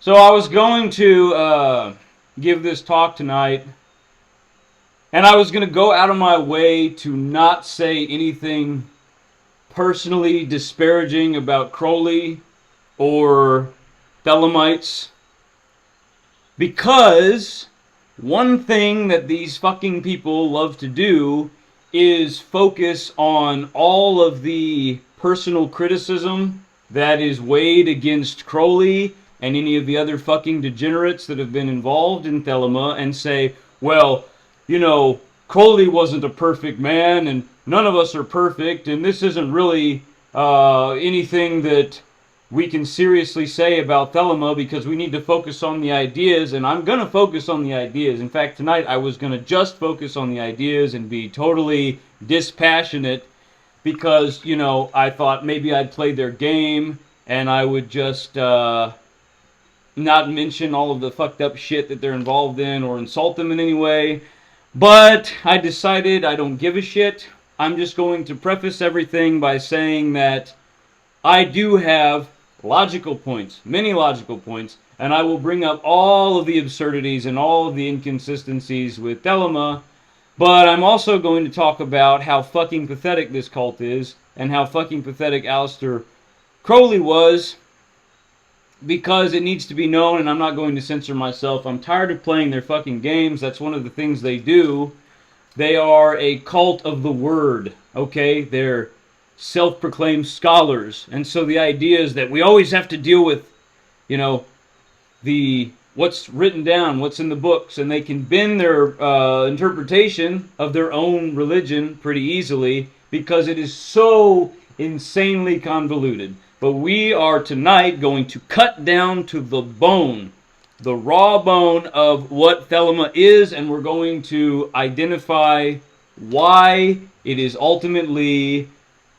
So I was going to give this talk tonight, and I was going to go out of my way to not say anything personally disparaging about Crowley or Thelemites, because one thing that these fucking people love to do is focus on all of the personal criticism that is weighed against Crowley and any of the other fucking degenerates that have been involved in Thelema, and say, well, you know, Crowley wasn't a perfect man, and none of us are perfect, and this isn't really anything that we can seriously say about Thelema, because we need to focus on the ideas, and I'm going to focus on the ideas. In fact, tonight I was going to just focus on the ideas and be totally dispassionate, because, you know, I thought maybe I'd play their game, and I would just not mention all of the fucked up shit that they're involved in or insult them in any way. But I decided I don't give a shit. I'm just going to preface everything by saying that I do have logical points, many logical points, and I will bring up all of the absurdities and all of the inconsistencies with Thelema, but I'm also going to talk about how fucking pathetic this cult is, and how fucking pathetic Aleister Crowley was, because it needs to be known, and I'm not going to censor myself. I'm tired of playing their fucking games. That's one of the things they do. They are a cult of the word, okay? They're self-proclaimed scholars, and so the idea is that we always have to deal with, you know, what's written down, what's in the books, and they can bend their interpretation of their own religion pretty easily, because it is so insanely convoluted. But we are tonight going to cut down to the bone, the raw bone of what Thelema is, and we're going to identify why it is ultimately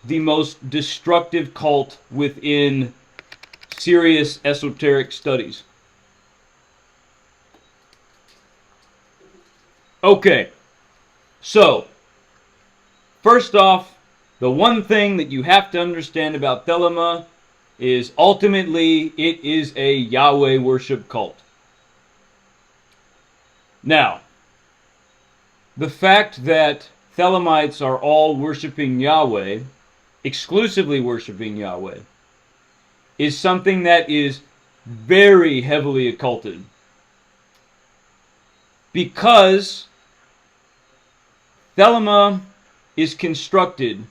the most destructive cult within serious esoteric studies. Okay, so first off, the one thing that you have to understand about Thelema is ultimately it is a Yahweh worship cult. Now, the fact that Thelemites are all worshiping Yahweh, exclusively worshiping Yahweh, is something that is very heavily occulted. Because Thelema is constructed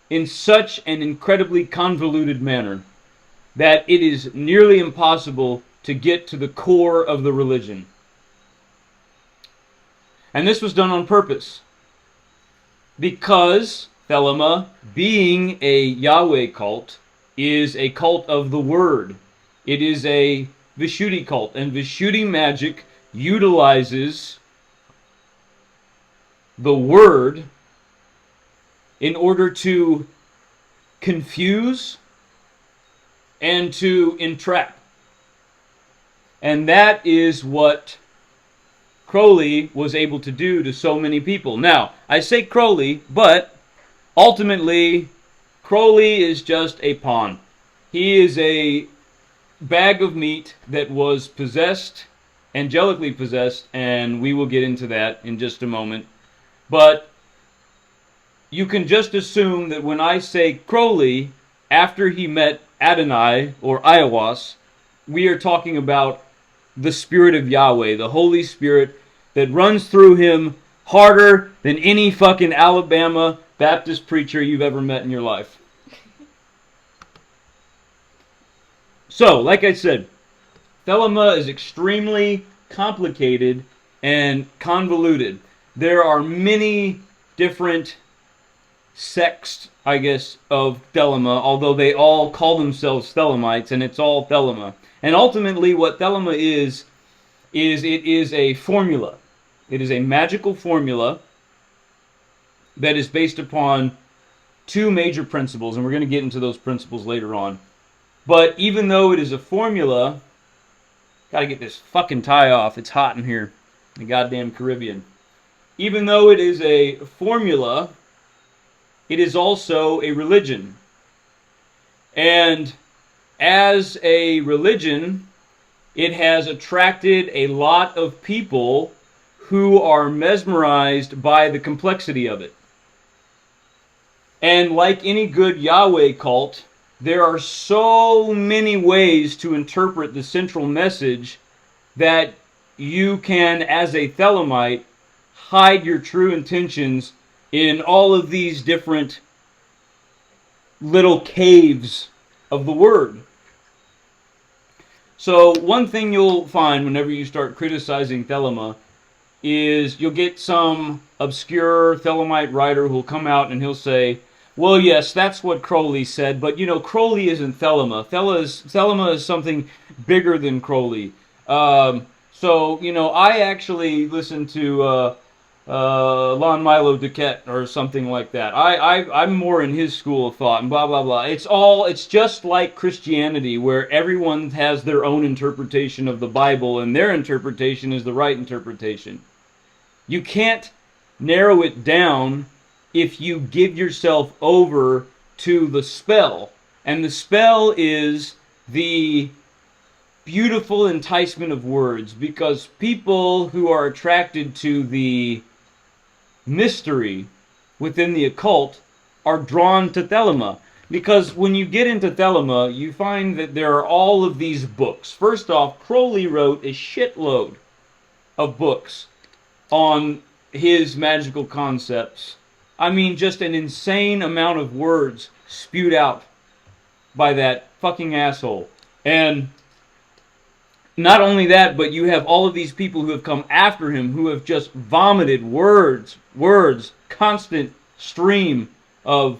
in such an incredibly convoluted manner that it is nearly impossible to get to the core of the religion. And this was done on purpose, because Thelema, being a Yahweh cult, is a cult of the word. It is a Vishuddhi cult, and Vishuddhi magic utilizes the word in order to confuse and to entrap. And that is what Crowley was able to do to so many people. Now, I say Crowley, but ultimately, Crowley is just a pawn. He is a bag of meat that was possessed, angelically possessed, and we will get into that in just a moment. But you can just assume that when I say Crowley, after he met Adonai, or Ayahuasca, we are talking about the Spirit of Yahweh, the Holy Spirit that runs through him harder than any fucking Alabama Baptist preacher you've ever met in your life. So, like I said, Thelema is extremely complicated and convoluted. There are many different sects, I guess, of Thelema, although they all call themselves Thelemites, and it's all Thelema. And ultimately what Thelema is it is a formula. It is a magical formula that is based upon two major principles, and we're going to get into those principles later on. But even though it is a formula, gotta get this fucking tie off, it's hot in here, in the goddamn Caribbean. Even though it is a formula, it is also a religion. And as a religion, it has attracted a lot of people who are mesmerized by the complexity of it. And like any good Yahweh cult, there are so many ways to interpret the central message that you can, as a Thelemite, hide your true intentions in all of these different little caves of the word. So one thing you'll find whenever you start criticizing Thelema is you'll get some obscure Thelemite writer who'll come out and he'll say, well, yes, that's what Crowley said, but you know, Crowley isn't Thelema. Thelema is something bigger than Crowley. So, you know, I actually listened to Lon Milo Duquette or something like that. I'm more in his school of thought and blah, blah, blah. It's just like Christianity where everyone has their own interpretation of the Bible and their interpretation is the right interpretation. You can't narrow it down if you give yourself over to the spell. And the spell is the beautiful enticement of words, because people who are attracted to the mystery within the occult are drawn to Thelema. Because when you get into Thelema, you find that there are all of these books. First off, Crowley wrote a shitload of books on his magical concepts. I mean, just an insane amount of words spewed out by that fucking asshole. And not only that, but you have all of these people who have come after him who have just vomited words, constant stream of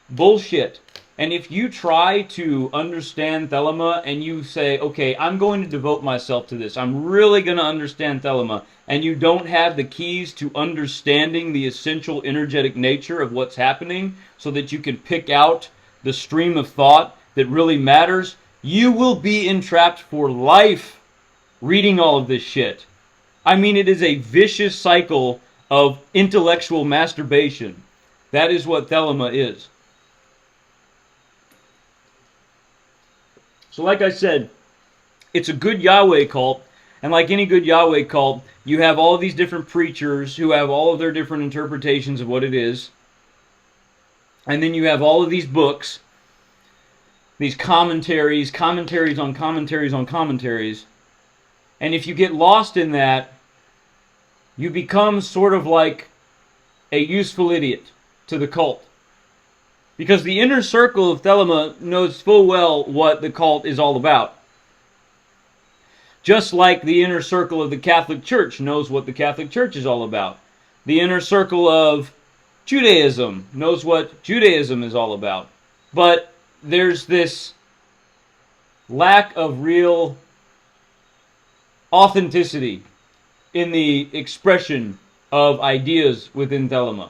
bullshit. And if you try to understand Thelema and you say, okay, I'm going to devote myself to this, I'm really going to understand Thelema, and you don't have the keys to understanding the essential energetic nature of what's happening so that you can pick out the stream of thought that really matters, you will be entrapped for life reading all of this shit. I mean, it is a vicious cycle of intellectual masturbation. That is what Thelema is. So like I said, it's a good Yahweh cult, and like any good Yahweh cult, you have all of these different preachers who have all of their different interpretations of what it is. And then you have all of these books, these commentaries on commentaries on commentaries. And if you get lost in that, you become sort of like a useful idiot to the cult. Because the inner circle of Thelema knows full well what the cult is all about. Just like the inner circle of the Catholic Church knows what the Catholic Church is all about. The inner circle of Judaism knows what Judaism is all about. But there's this lack of real authenticity in the expression of ideas within Thelema.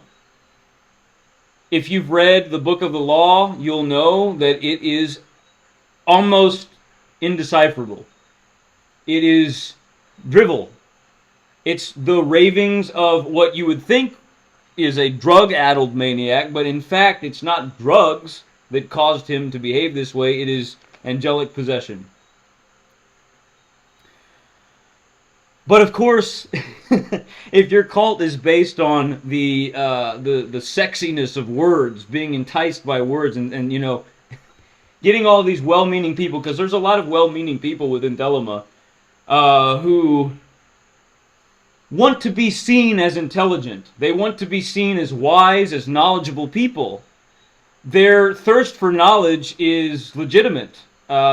If you've read the Book of the Law, you'll know that it is almost indecipherable. It is drivel. It's the ravings of what you would think is a drug-addled maniac, but in fact it's not drugs that caused him to behave this way. It is angelic possession. But of course, if your cult is based on the sexiness of words, being enticed by words, and you know, getting all these well-meaning people, because there's a lot of well-meaning people within Thelema who want to be seen as intelligent. They want to be seen as wise, as knowledgeable people. Their thirst for knowledge is legitimate.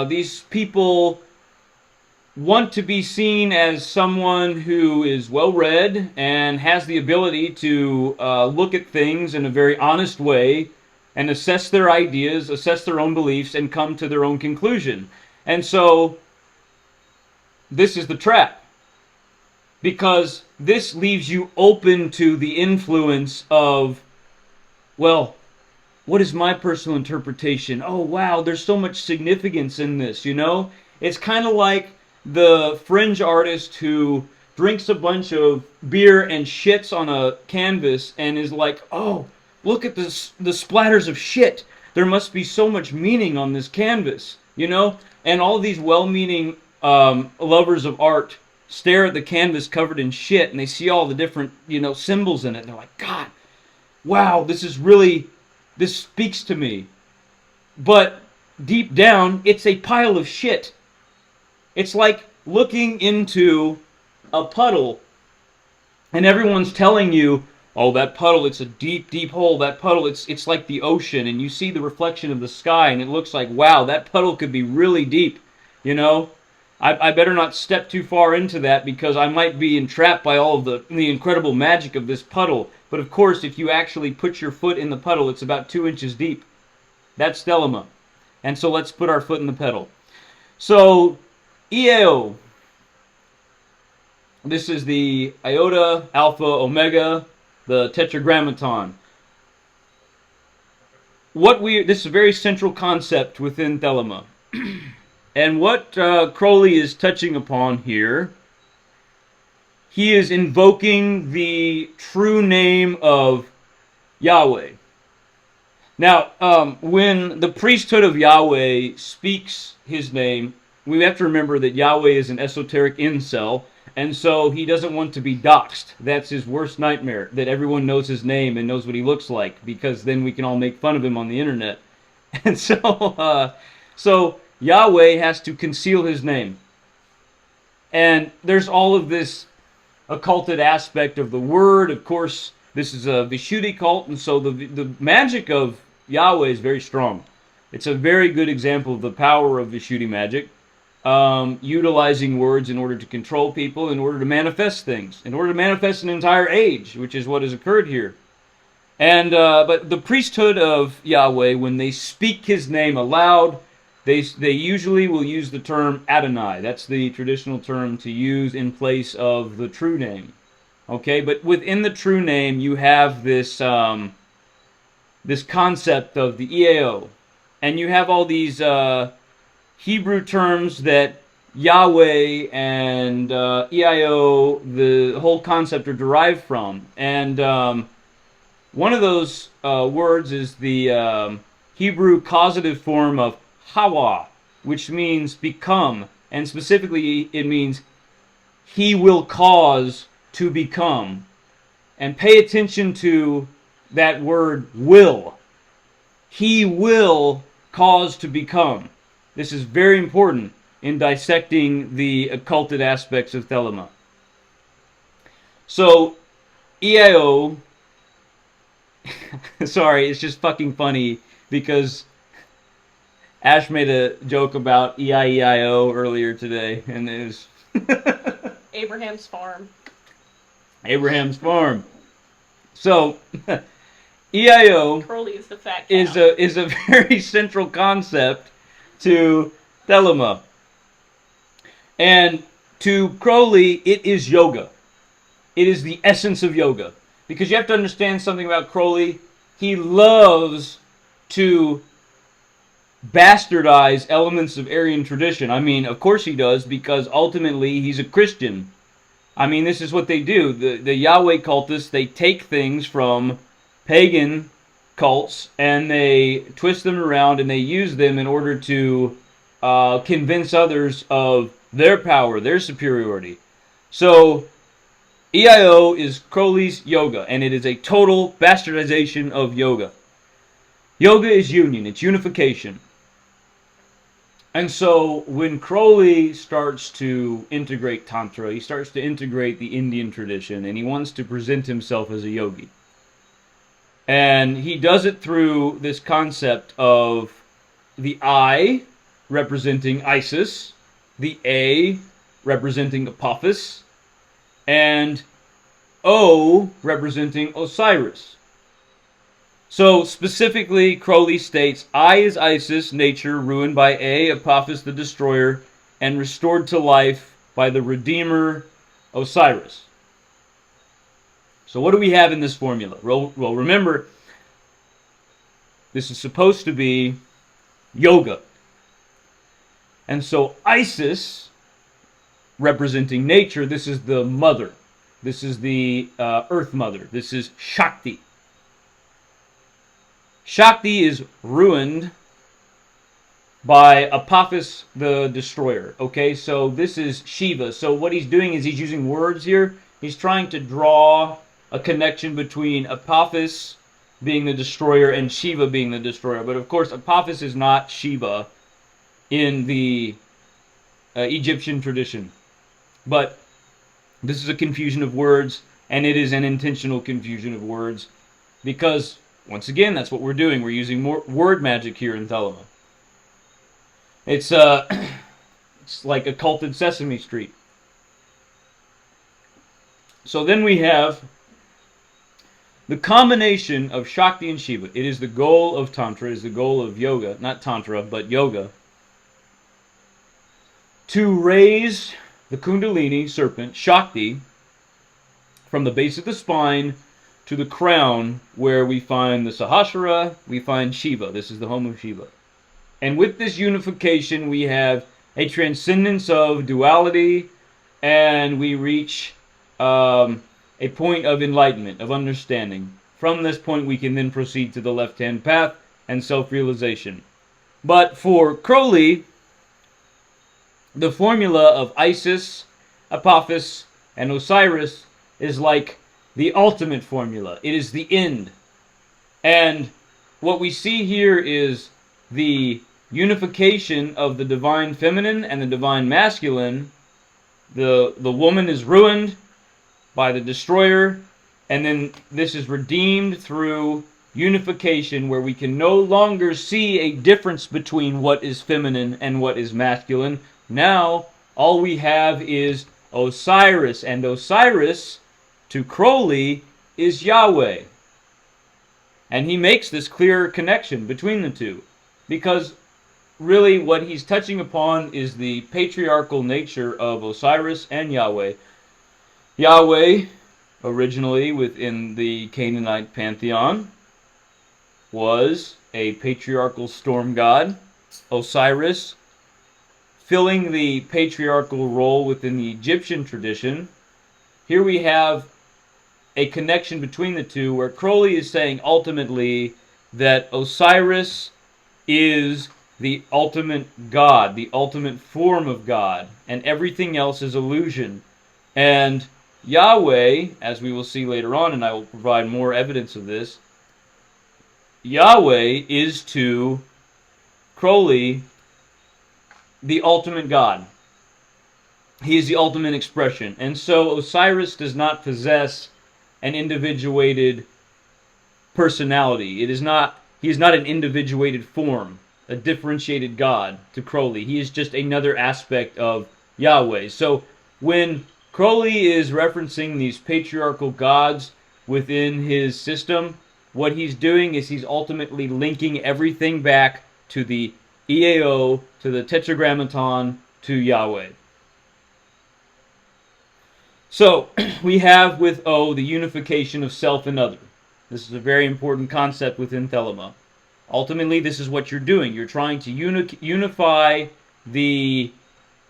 These people want to be seen as someone who is well-read and has the ability to look at things in a very honest way and assess their ideas, assess their own beliefs, and come to their own conclusion. And so, this is the trap. Because this leaves you open to the influence of, well, what is my personal interpretation? Oh, wow, there's so much significance in this, you know? It's kind of like the fringe artist who drinks a bunch of beer and shits on a canvas and is like, oh, look at this, the splatters of shit. There must be so much meaning on this canvas, you know? And all these well-meaning lovers of art stare at the canvas covered in shit and they see all the different, symbols in it. And they're like, God, wow, this speaks to me. But deep down, it's a pile of shit. It's like looking into a puddle and everyone's telling you, oh, that puddle, it's a deep, deep hole. That puddle, it's like the ocean. And you see the reflection of the sky and it looks like, wow, that puddle could be really deep, I better not step too far into that because I might be entrapped by all of the incredible magic of this puddle. But of course, if you actually put your foot in the puddle, it's about 2 inches deep. That's thelema. And so let's put our foot in the puddle. So, EAO. This is the iota, alpha, omega, the tetragrammaton. This is a very central concept within thelema. And what Crowley is touching upon here, he is invoking the true name of Yahweh. Now, when the priesthood of Yahweh speaks his name, we have to remember that Yahweh is an esoteric incel, and so he doesn't want to be doxxed. That's his worst nightmare, that everyone knows his name and knows what he looks like, because then we can all make fun of him on the internet. And so Yahweh has to conceal his name. And there's all of this occulted aspect of the word. Of course, this is a Vishuddhi cult, and so the magic of Yahweh is very strong. It's a very good example of the power of Vishuddhi magic, utilizing words in order to control people, in order to manifest things, in order to manifest an entire age, which is what has occurred here. And but the priesthood of Yahweh, when they speak his name aloud, they usually will use the term Adonai. That's the traditional term to use in place of the true name. Okay, but within the true name, you have this this concept of the EAO, and you have all these Hebrew terms that Yahweh and EIO, the whole concept, are derived from. And one of those words is the Hebrew causative form of Hawa, which means become, and specifically it means he will cause to become. And pay attention to that word will. He will cause to become. This is very important in dissecting the occulted aspects of thelema. So, EIO, sorry, it's just fucking funny because Ash made a joke about EIEIO earlier today, and it was Abraham's farm. Abraham's farm. So, EIO Crowley is the fat cow. is a very central concept to thelema. And to Crowley, it is yoga. It is the essence of yoga. Because you have to understand something about Crowley. He loves to bastardize elements of Aryan tradition. I mean, of course he does, because ultimately he's a Christian. I mean, this is what they do. The Yahweh cultists, they take things from pagan cults and they twist them around and they use them in order to convince others of their power, their superiority. So, EIO is Crowley's yoga, and it is a total bastardization of yoga. Yoga is union, it's unification. And so, when Crowley starts to integrate Tantra, he starts to integrate the Indian tradition, and he wants to present himself as a yogi. And he does it through this concept of the I representing Isis, the A representing Apophis, and O representing Osiris. So specifically, Crowley states, I is Isis, nature, ruined by A, Apophis the destroyer, and restored to life by the Redeemer, Osiris. So what do we have in this formula? Well, remember, this is supposed to be yoga. And so Isis, representing nature, this is the mother. This is the earth mother. This is Shakti. Shakti is ruined by Apophis the Destroyer. Okay, so this is Shiva. So what he's doing is he's using words here. He's trying to draw a connection between Apophis being the destroyer and Shiva being the destroyer. But of course, Apophis is not Shiva in the Egyptian tradition. But this is a confusion of words, and it is an intentional confusion of words, because, once again, that's what we're doing. We're using more word magic here in Thelema. It's like occulted Sesame Street. So then we have the combination of Shakti and Shiva. It is the goal of Tantra, it is the goal of yoga, not Tantra, but yoga, to raise the Kundalini serpent, Shakti, from the base of the spine to the crown, where we find the Sahasrara, we find Shiva. This is the home of Shiva. And with this unification, we have a transcendence of duality, and we reach a point of enlightenment, of understanding. From this point, we can then proceed to the left-hand path and self-realization. But for Crowley, the formula of Isis, Apophis, and Osiris is like the ultimate formula. It is the end. And what we see here is the unification of the divine feminine and the divine masculine. The woman is ruined by the destroyer, and then this is redeemed through unification, where we can no longer see a difference between what is feminine and what is masculine. Now, all we have is Osiris, and Osiris, to Crowley, is Yahweh. And he makes this clear connection between the two, because really what he's touching upon is the patriarchal nature of Osiris and Yahweh. Yahweh, originally within the Canaanite pantheon, was a patriarchal storm god. Osiris, filling the patriarchal role within the Egyptian tradition. Here we have a connection between the two, where Crowley is saying ultimately that Osiris is the ultimate God, the ultimate form of God, and everything else is illusion. And Yahweh, as we will see later on, and I will provide more evidence of this, Yahweh is to Crowley the ultimate God. He is the ultimate expression. And so Osiris does not possess an individuated personality. He is not an individuated form, a differentiated God to Crowley. He is just another aspect of Yahweh. So when Crowley is referencing these patriarchal gods within his system, what he's doing is he's ultimately linking everything back to the EAO, to the Tetragrammaton, to Yahweh. So, we have with O the unification of self and other. This is a very important concept within Thelema. Ultimately, this is what you're doing. You're trying to unify the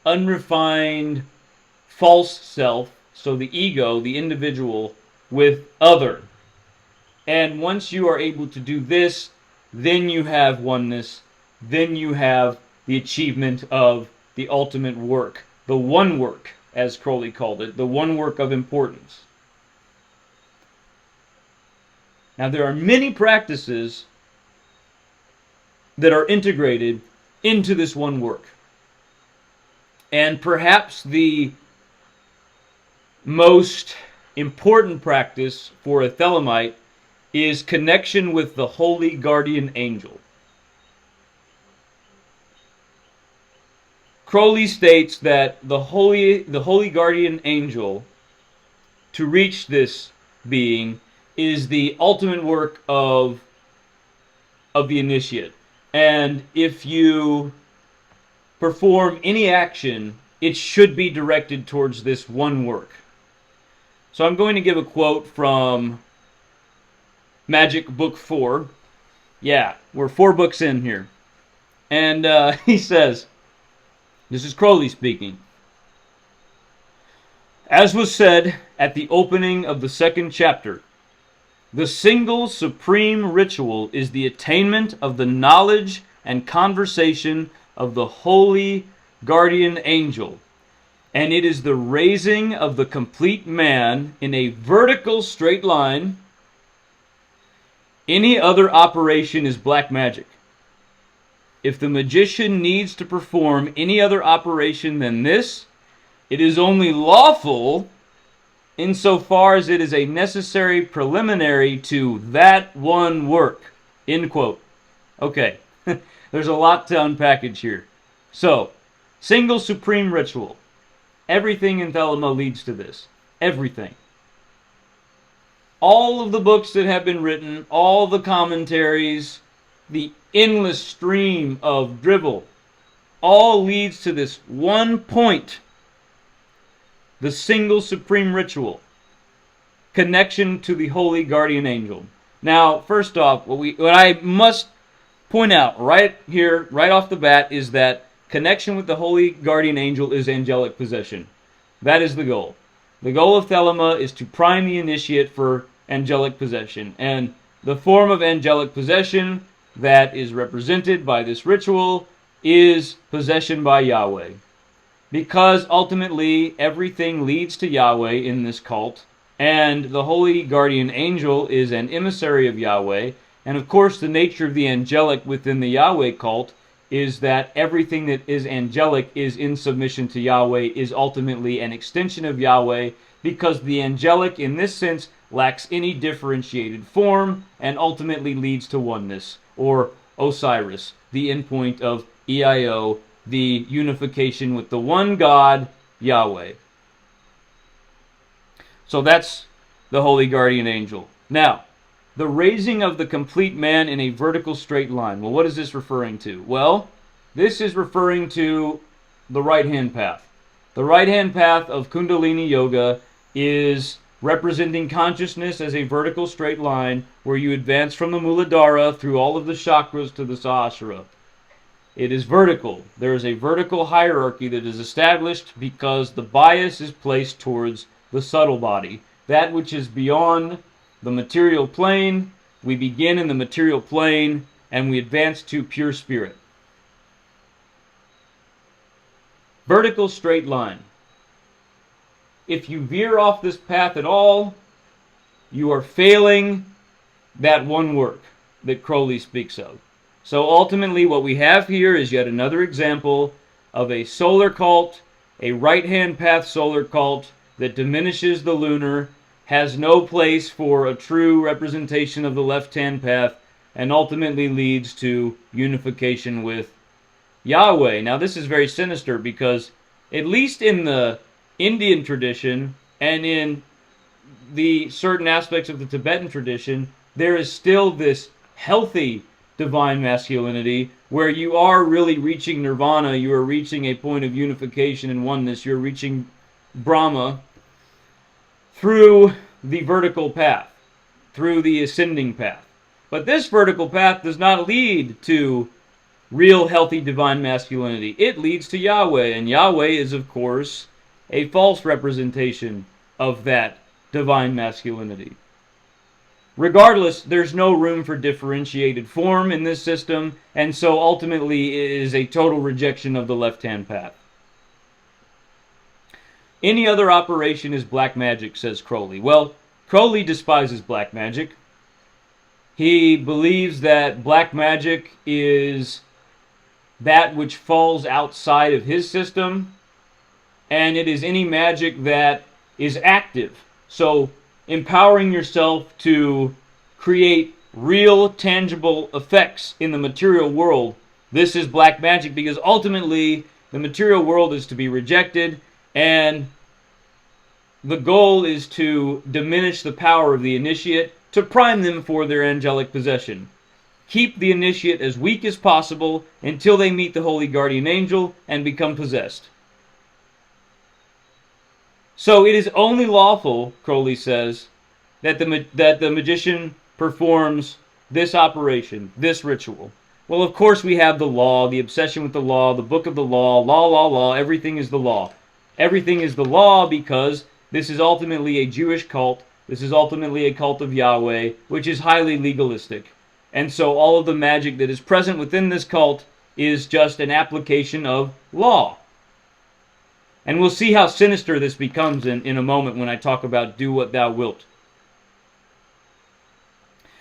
unrefined false self, so the ego, the individual, with other. And once you are able to do this, then you have oneness, then you have the achievement of the ultimate work, the one work, as Crowley called it, the one work of importance. Now, there are many practices that are integrated into this one work. And perhaps the most important practice for a Thelemite is connection with the holy guardian angel. Crowley states that the holy guardian angel, to reach this being, is the ultimate work of the initiate. And if you perform any action, it should be directed towards this one work. So I'm going to give a quote from Magic Book 4. Yeah, we're 4 books in here. And he says, this is Crowley speaking, "As was said at the opening of the 2nd chapter, the single supreme ritual is the attainment of the knowledge and conversation of the holy guardian angel, and it is the raising of the complete man in a vertical straight line. Any other operation is black magic. If the magician needs to perform any other operation than this, it is only lawful insofar as it is a necessary preliminary to that one work. End quote. Okay, there's a lot to unpackage here. So, single supreme ritual. Everything in Thelema leads to this. Everything. All of the books that have been written, all the commentaries, the endless stream of drivel, all leads to this one point. The single supreme ritual. Connection to the holy guardian angel. Now, first off, what I must point out right here, right off the bat, is that connection with the holy guardian angel is angelic possession. That is the goal. The goal of Thelema is to prime the initiate for angelic possession. And the form of angelic possession that is represented by this ritual is possession by Yahweh. Because ultimately everything leads to Yahweh in this cult, and the holy guardian angel is an emissary of Yahweh, and of course the nature of the angelic within the Yahweh cult is that everything that is angelic is in submission to Yahweh, is ultimately an extension of Yahweh, because the angelic in this sense lacks any differentiated form and ultimately leads to oneness, or Osiris, the endpoint of EIO, the unification with the one God, Yahweh. So that's the holy guardian angel. Now, the raising of the complete man in a vertical straight line. Well, what is this referring to? Well, this is referring to the right-hand path. The right-hand path of Kundalini Yoga is representing consciousness as a vertical straight line where you advance from the Muladhara through all of the chakras to the Sahasrara. It is vertical. There is a vertical hierarchy that is established because the bias is placed towards the subtle body. That which is beyond the material plane, we begin in the material plane and we advance to pure spirit. Vertical straight line. If you veer off this path at all, you are failing that one work that Crowley speaks of. So ultimately what we have here is yet another example of a solar cult, a right-hand path solar cult that diminishes the lunar, has no place for a true representation of the left-hand path, and ultimately leads to unification with Yahweh. Now this is very sinister because, at least in the Indian tradition and in the certain aspects of the Tibetan tradition, there is still this healthy divine masculinity where you are really reaching nirvana, you are reaching a point of unification and oneness, you're reaching Brahma through the vertical path, through the ascending path. But this vertical path does not lead to real healthy divine masculinity. It leads to Yahweh, and Yahweh is, of course, a false representation of that divine masculinity. Regardless, there's no room for differentiated form in this system, and so ultimately it is a total rejection of the left-hand path. Any other operation is black magic, says Crowley. Well, Crowley despises black magic. He believes that black magic is that which falls outside of his system, and it is any magic that is active. So, empowering yourself to create real, tangible effects in the material world, this is black magic, because ultimately the material world is to be rejected, and the goal is to diminish the power of the initiate to prime them for their angelic possession. Keep the initiate as weak as possible until they meet the holy guardian angel and become possessed. So it is only lawful, Crowley says, that the magician performs this operation, this ritual. Well, of course we have the law, the obsession with the law, the book of the law, everything is the law. Everything is the law because this is ultimately a Jewish cult. This is ultimately a cult of Yahweh, which is highly legalistic. And so all of the magic that is present within this cult is just an application of law. And we'll see how sinister this becomes in a moment when I talk about do what thou wilt.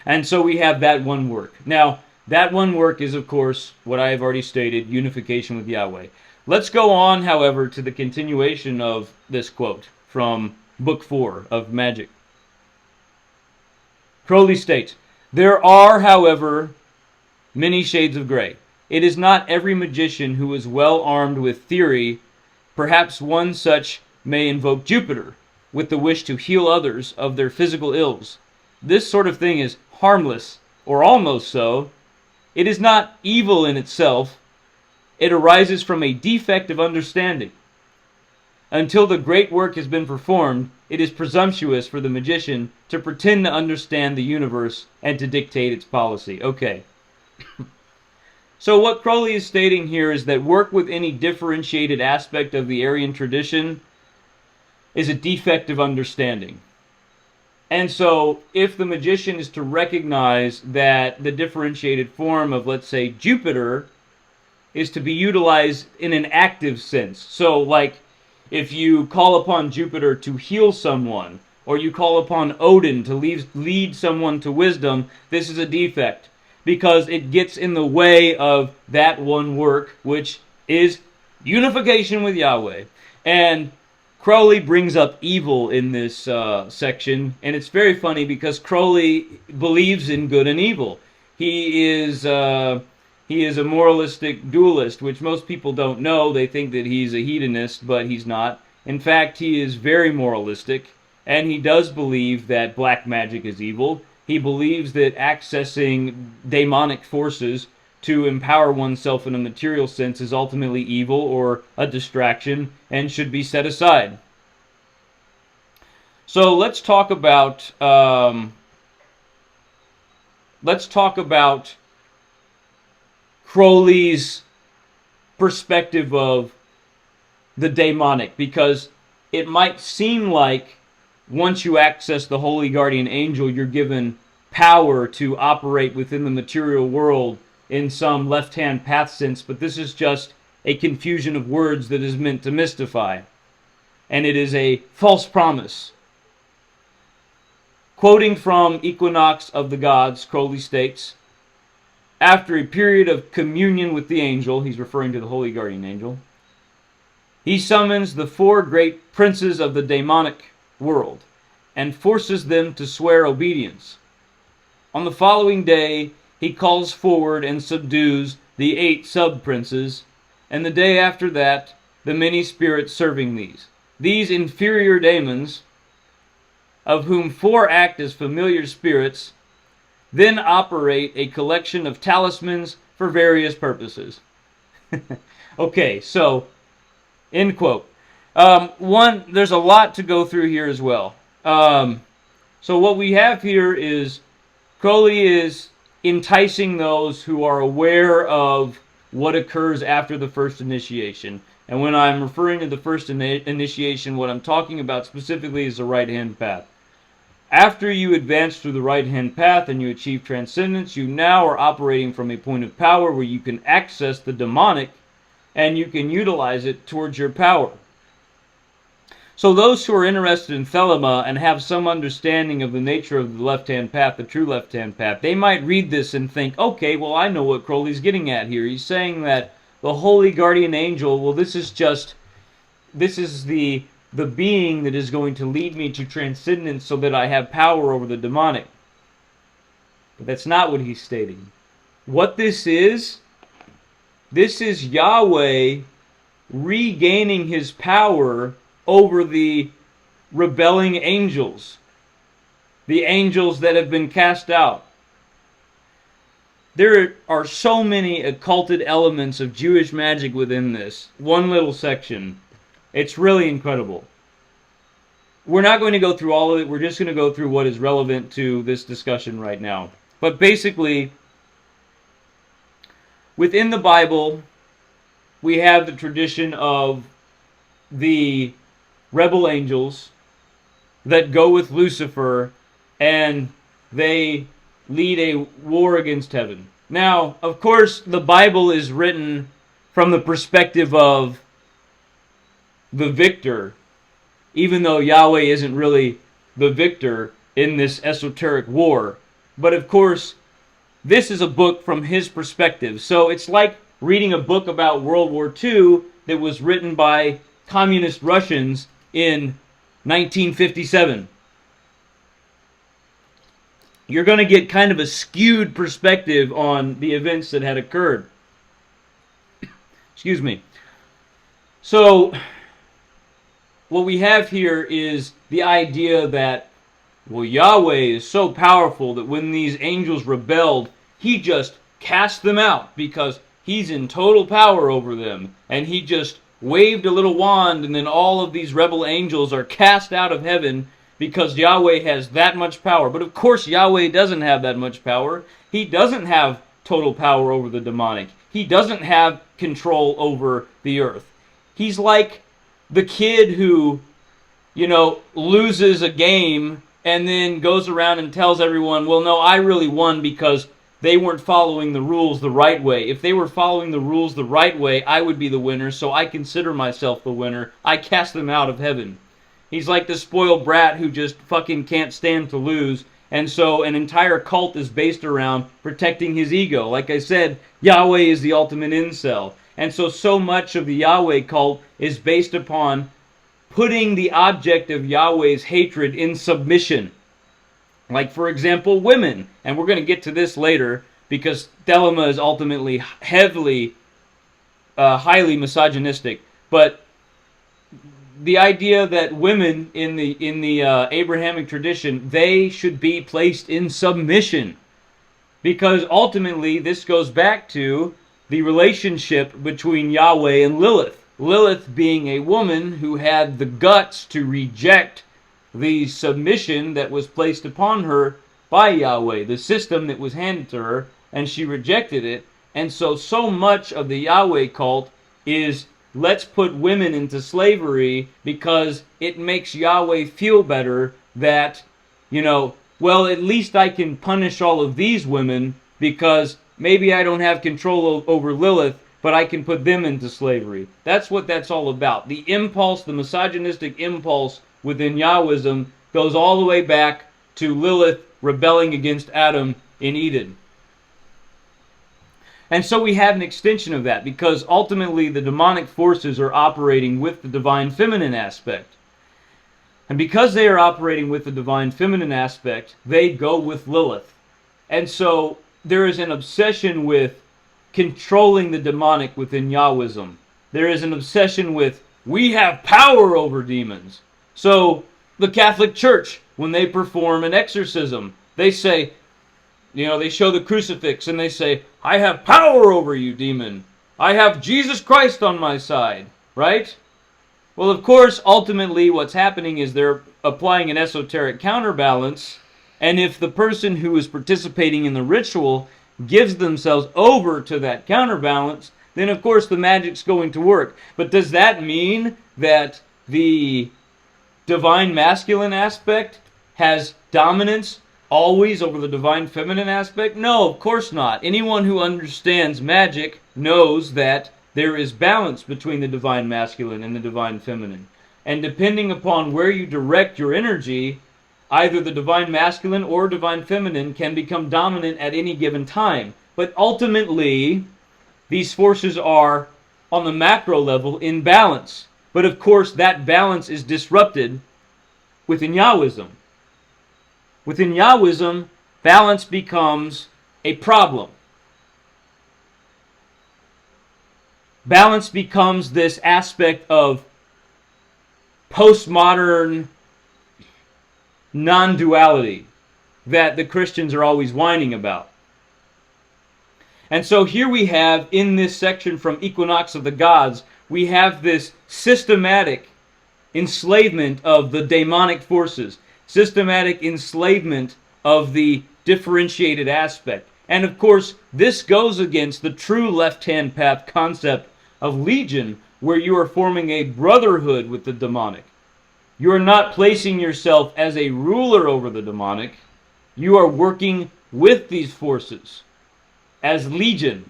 And so we have that one work. Now, that one work is, of course, what I have already stated, unification with Yahweh. Let's go on, however, to the continuation of this quote from Book 4 of Magic. Crowley states, "There are, however, many shades of gray. It is not every magician who is well armed with theory. Perhaps one such may invoke Jupiter with the wish to heal others of their physical ills. This sort of thing is harmless, or almost so. It is not evil in itself. It arises from a defect of understanding. Until the great work has been performed, it is presumptuous for the magician to pretend to understand the universe and to dictate its policy." Okay. So what Crowley is stating here is that work with any differentiated aspect of the Aryan tradition is a defect of understanding. And so if the magician is to recognize that the differentiated form of, let's say, Jupiter is to be utilized in an active sense. So like if you call upon Jupiter to heal someone, or you call upon Odin to lead someone to wisdom, this is a defect, because it gets in the way of that one work, which is unification with Yahweh. And Crowley brings up evil in this section, and it's very funny because Crowley believes in good and evil. He is a moralistic dualist, which most people don't know. They think that he's a hedonist, but he's not. In fact, he is very moralistic, and he does believe that black magic is evil. He believes that accessing demonic forces to empower oneself in a material sense is ultimately evil or a distraction and should be set aside. So let's talk about Crowley's perspective of the demonic, because it might seem like once you access the Holy Guardian Angel, you're given power to operate within the material world in some left-hand path sense, but this is just a confusion of words that is meant to mystify. And it is a false promise. Quoting from Equinox of the Gods, Crowley states, "After a period of communion with the angel," he's referring to the Holy Guardian Angel, "he summons the 4 great princes of the demonic world and forces them to swear obedience. On the following day, he calls forward and subdues the 8 sub-princes, and the day after that, the many spirits serving these. These inferior daemons, of whom 4 act as familiar spirits, then operate a collection of talismans for various purposes." Okay, so, end quote. There's a lot to go through here as well. So what we have here is Crowley is enticing those who are aware of what occurs after the first initiation. And when I'm referring to the first initiation, what I'm talking about specifically is the right-hand path. After you advance through the right-hand path and you achieve transcendence, you now are operating from a point of power where you can access the demonic and you can utilize it towards your power. So those who are interested in Thelema and have some understanding of the nature of the left-hand path, the true left-hand path, they might read this and think, okay, well, I know what Crowley's getting at here. He's saying that the Holy Guardian Angel, well, this is the being that is going to lead me to transcendence so that I have power over the demonic. But that's not what he's stating. What this is Yahweh regaining his power over the rebelling angels, the angels that have been cast out. There are so many occulted elements of Jewish magic within this one little section. It's really incredible. We're not going to go through all of it. We're just going to go through what is relevant to this discussion right now. But basically, within the Bible, we have the tradition of the rebel angels that go with Lucifer and they lead a war against heaven. Now, of course, the Bible is written from the perspective of the victor, even though Yahweh isn't really the victor in this esoteric war. But of course, this is a book from his perspective. So it's like reading a book about World War II that was written by communist Russians in 1957. You're going to get kind of a skewed perspective on the events that had occurred. Excuse me. So, what we have here is the idea that, well, Yahweh is so powerful that when these angels rebelled, he just cast them out because he's in total power over them. And he just waved a little wand, and then all of these rebel angels are cast out of heaven because Yahweh has that much power. But of course, Yahweh doesn't have that much power. He doesn't have total power over the demonic. He doesn't have control over the earth. He's like the kid who, loses a game and then goes around and tells everyone, well, no, I really won because they weren't following the rules the right way. If they were following the rules the right way, I would be the winner, so I consider myself the winner. I cast them out of heaven. He's like the spoiled brat who just fucking can't stand to lose. And so an entire cult is based around protecting his ego. Like I said, Yahweh is the ultimate incel. And so much of the Yahweh cult is based upon putting the object of Yahweh's hatred in submission. Like, for example, women. And we're going to get to this later because Thelma is ultimately highly misogynistic. But the idea that women in the Abrahamic tradition, they should be placed in submission, because ultimately this goes back to the relationship between Yahweh and Lilith. Lilith being a woman who had the guts to reject the submission that was placed upon her by Yahweh, the system that was handed to her, and she rejected it. And so much of the Yahweh cult is, let's put women into slavery because it makes Yahweh feel better that, well, at least I can punish all of these women because maybe I don't have control over Lilith, but I can put them into slavery. That's what that's all about. The impulse, the misogynistic impulse within Yahwism goes all the way back to Lilith rebelling against Adam in Eden. And so we have an extension of that, because ultimately the demonic forces are operating with the divine feminine aspect. And because they are operating with the divine feminine aspect, they go with Lilith. And so there is an obsession with controlling the demonic within Yahwism. There is an obsession with, we have power over demons. So the Catholic Church, when they perform an exorcism, they say, they show the crucifix and they say, I have power over you, demon. I have Jesus Christ on my side, right? Well, of course, ultimately what's happening is they're applying an esoteric counterbalance, and if the person who is participating in the ritual gives themselves over to that counterbalance, then of course the magic's going to work. But does that mean that the divine masculine aspect has dominance always over the divine feminine aspect? No, of course not. Anyone who understands magic knows that there is balance between the divine masculine and the divine feminine. And depending upon where you direct your energy, either the divine masculine or divine feminine can become dominant at any given time. But ultimately, these forces are, on the macro level, in balance. But of course, that balance is disrupted within Yahwism. Within Yahwism, balance becomes a problem. Balance becomes this aspect of postmodern non-duality that the Christians are always whining about. And so here we have, in this section from Equinox of the Gods, we have this systematic enslavement of the demonic forces, systematic enslavement of the differentiated aspect. And of course, this goes against the true left-hand path concept of legion, where you are forming a brotherhood with the demonic. You are not placing yourself as a ruler over the demonic. You are working with these forces. as legion.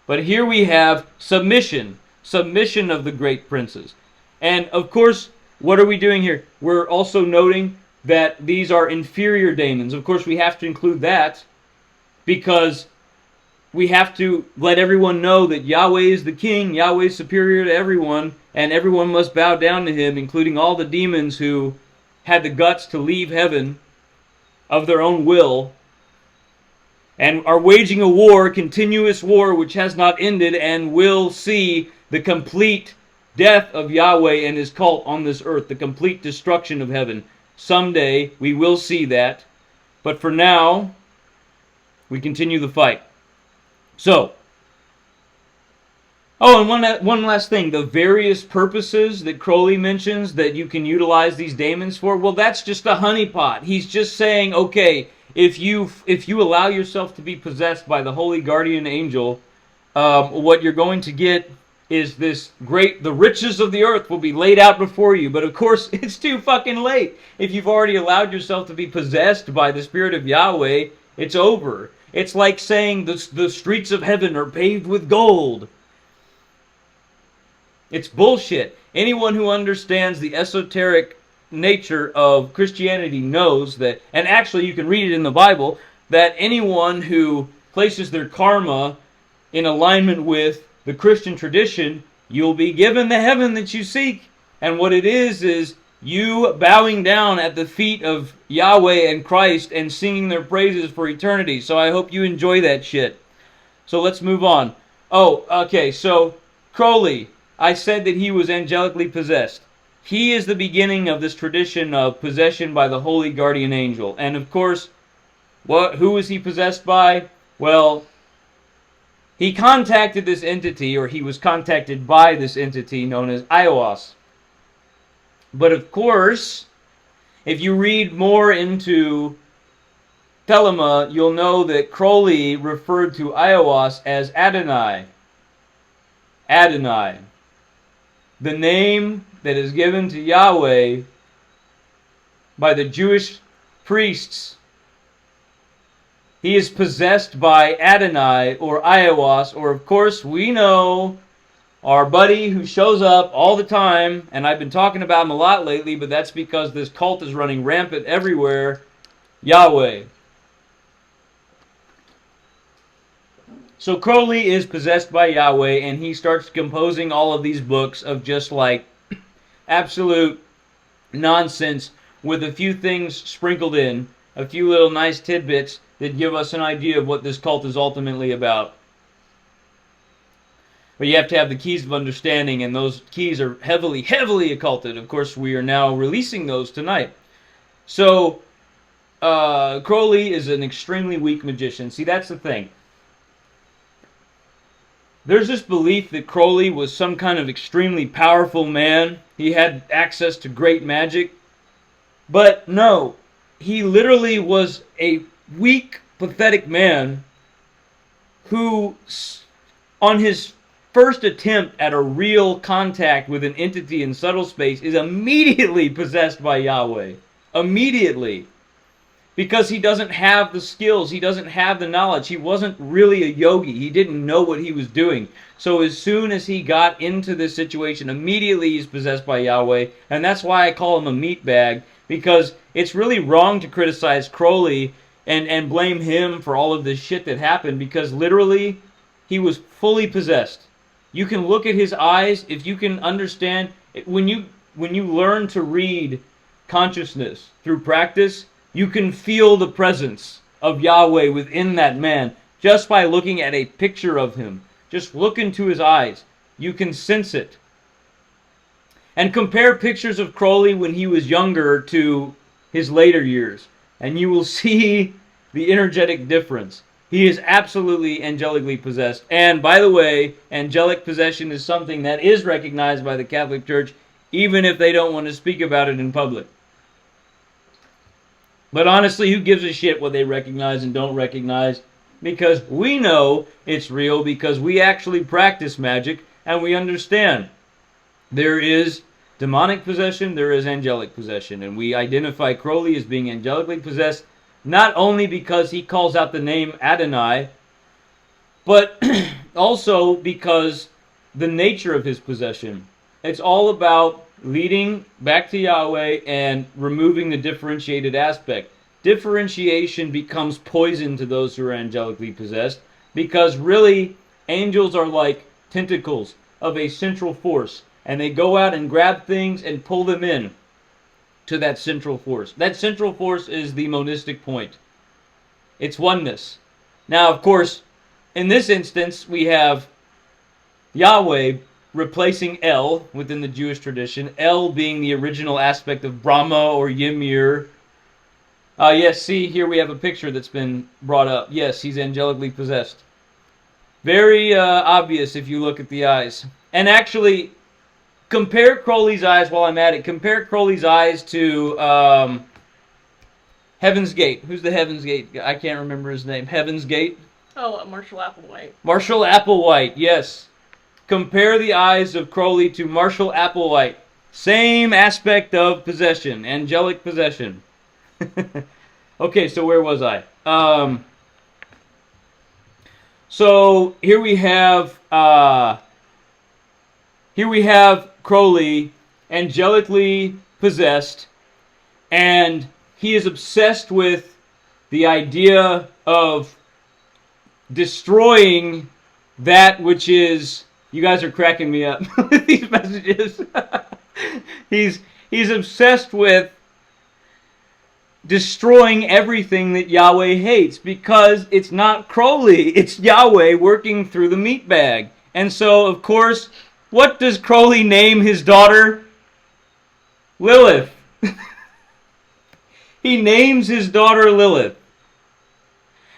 But here we have submission. Submission of the great princes. And of course, what are we doing here? We're also noting that these are inferior daemons. Of course, we have to include that because we have to let everyone know that Yahweh is the king, Yahweh is superior to everyone, and everyone must bow down to him, including all the demons who had the guts to leave heaven of their own will and are waging a war, continuous war, which has not ended and will see the complete death of Yahweh and his cult on this earth, the complete destruction of heaven. Someday we will see that, but for now, we continue the fight. So, and one last thing, the various purposes that Crowley mentions that you can utilize these daemons for, well, that's just a honeypot. He's just saying, okay, if you allow yourself to be possessed by the holy guardian angel, what you're going to get is the riches of the earth will be laid out before you. But of course, it's too fucking late. If you've already allowed yourself to be possessed by the Spirit of Yahweh, it's over. It's like saying the streets of heaven are paved with gold. It's bullshit. Anyone who understands the esoteric nature of Christianity knows that, and actually you can read it in the Bible, that anyone who places their karma in alignment with the Christian tradition, you'll be given the heaven that you seek. And what it is you bowing down at the feet of Yahweh and Christ and singing their praises for eternity. So I hope you enjoy that shit. So let's move on. Oh, okay, so Crowley, I said that he was angelically possessed. He is the beginning of this tradition of possession by the holy guardian angel. And of course, who was he possessed by? Well, he contacted this entity, or he was contacted by this entity known as Ios. But of course, if you read more into Thelema, you'll know that Crowley referred to Ios as Adonai. Adonai. The name that is given to Yahweh by the Jewish priests. He is possessed by Adonai or Ios, or of course we know our buddy who shows up all the time, and I've been talking about him a lot lately, but that's because this cult is running rampant everywhere, Yahweh. So Crowley is possessed by Yahweh, and he starts composing all of these books of just like absolute nonsense with a few things sprinkled in, a few little nice tidbits that give us an idea of what this cult is ultimately about. But you have to have the keys of understanding, and those keys are heavily, heavily occulted. Of course, we are now releasing those tonight. So, Crowley is an extremely weak magician. See, that's the thing. There's this belief that Crowley was some kind of extremely powerful man. He had access to great magic. But no, he literally was a weak, pathetic man who, on his first attempt at a real contact with an entity in subtle space, is immediately possessed by Yahweh. Immediately. Because he doesn't have the skills, he doesn't have the knowledge, he wasn't really a yogi, he didn't know what he was doing. So as soon as he got into this situation, immediately he's possessed by Yahweh, and that's why I call him a meatbag, because it's really wrong to criticize Crowley and blame him for all of this shit that happened, because literally, he was fully possessed. You can look at his eyes, if you can understand, when you learn to read consciousness through practice, you can feel the presence of Yahweh within that man just by looking at a picture of him. Just look into his eyes. You can sense it. And compare pictures of Crowley when he was younger to his later years, and you will see the energetic difference. He is absolutely angelically possessed. And by the way, angelic possession is something that is recognized by the Catholic Church, even if they don't want to speak about it in public. But honestly, who gives a shit what they recognize and don't recognize? Because we know it's real, because we actually practice magic and we understand. There is demonic possession, there is angelic possession. And we identify Crowley as being angelically possessed, not only because he calls out the name Adonai, but also because the nature of his possession. It's all about leading back to Yahweh and removing the differentiated aspect. Differentiation becomes poison to those who are angelically possessed, because really angels are like tentacles of a central force, and they go out and grab things and pull them in to that central force. That central force is the monistic point. It's oneness. Now, of course, in this instance, we have Yahweh replacing El within the Jewish tradition, El being the original aspect of Brahma or Ymir. Yes, see, here we have a picture that's been brought up. Yes, he's angelically possessed. Very obvious if you look at the eyes. And actually, compare Crowley's eyes while I'm at it. Compare Crowley's eyes to Heaven's Gate. Who's the Heaven's Gate? I can't remember his name. Heaven's Gate? Oh, Marshall Applewhite. Marshall Applewhite, yes. Compare the eyes of Crowley to Marshall Applewhite. Same aspect of possession, angelic possession. Okay, so where was I? So here we have Crowley angelically possessed, and he is obsessed with the idea of destroying that which is. You guys are cracking me up with these messages. He's obsessed with destroying everything that Yahweh hates, because it's not Crowley, it's Yahweh working through the meat bag. And so, of course, what does Crowley name his daughter? Lilith. He names his daughter Lilith.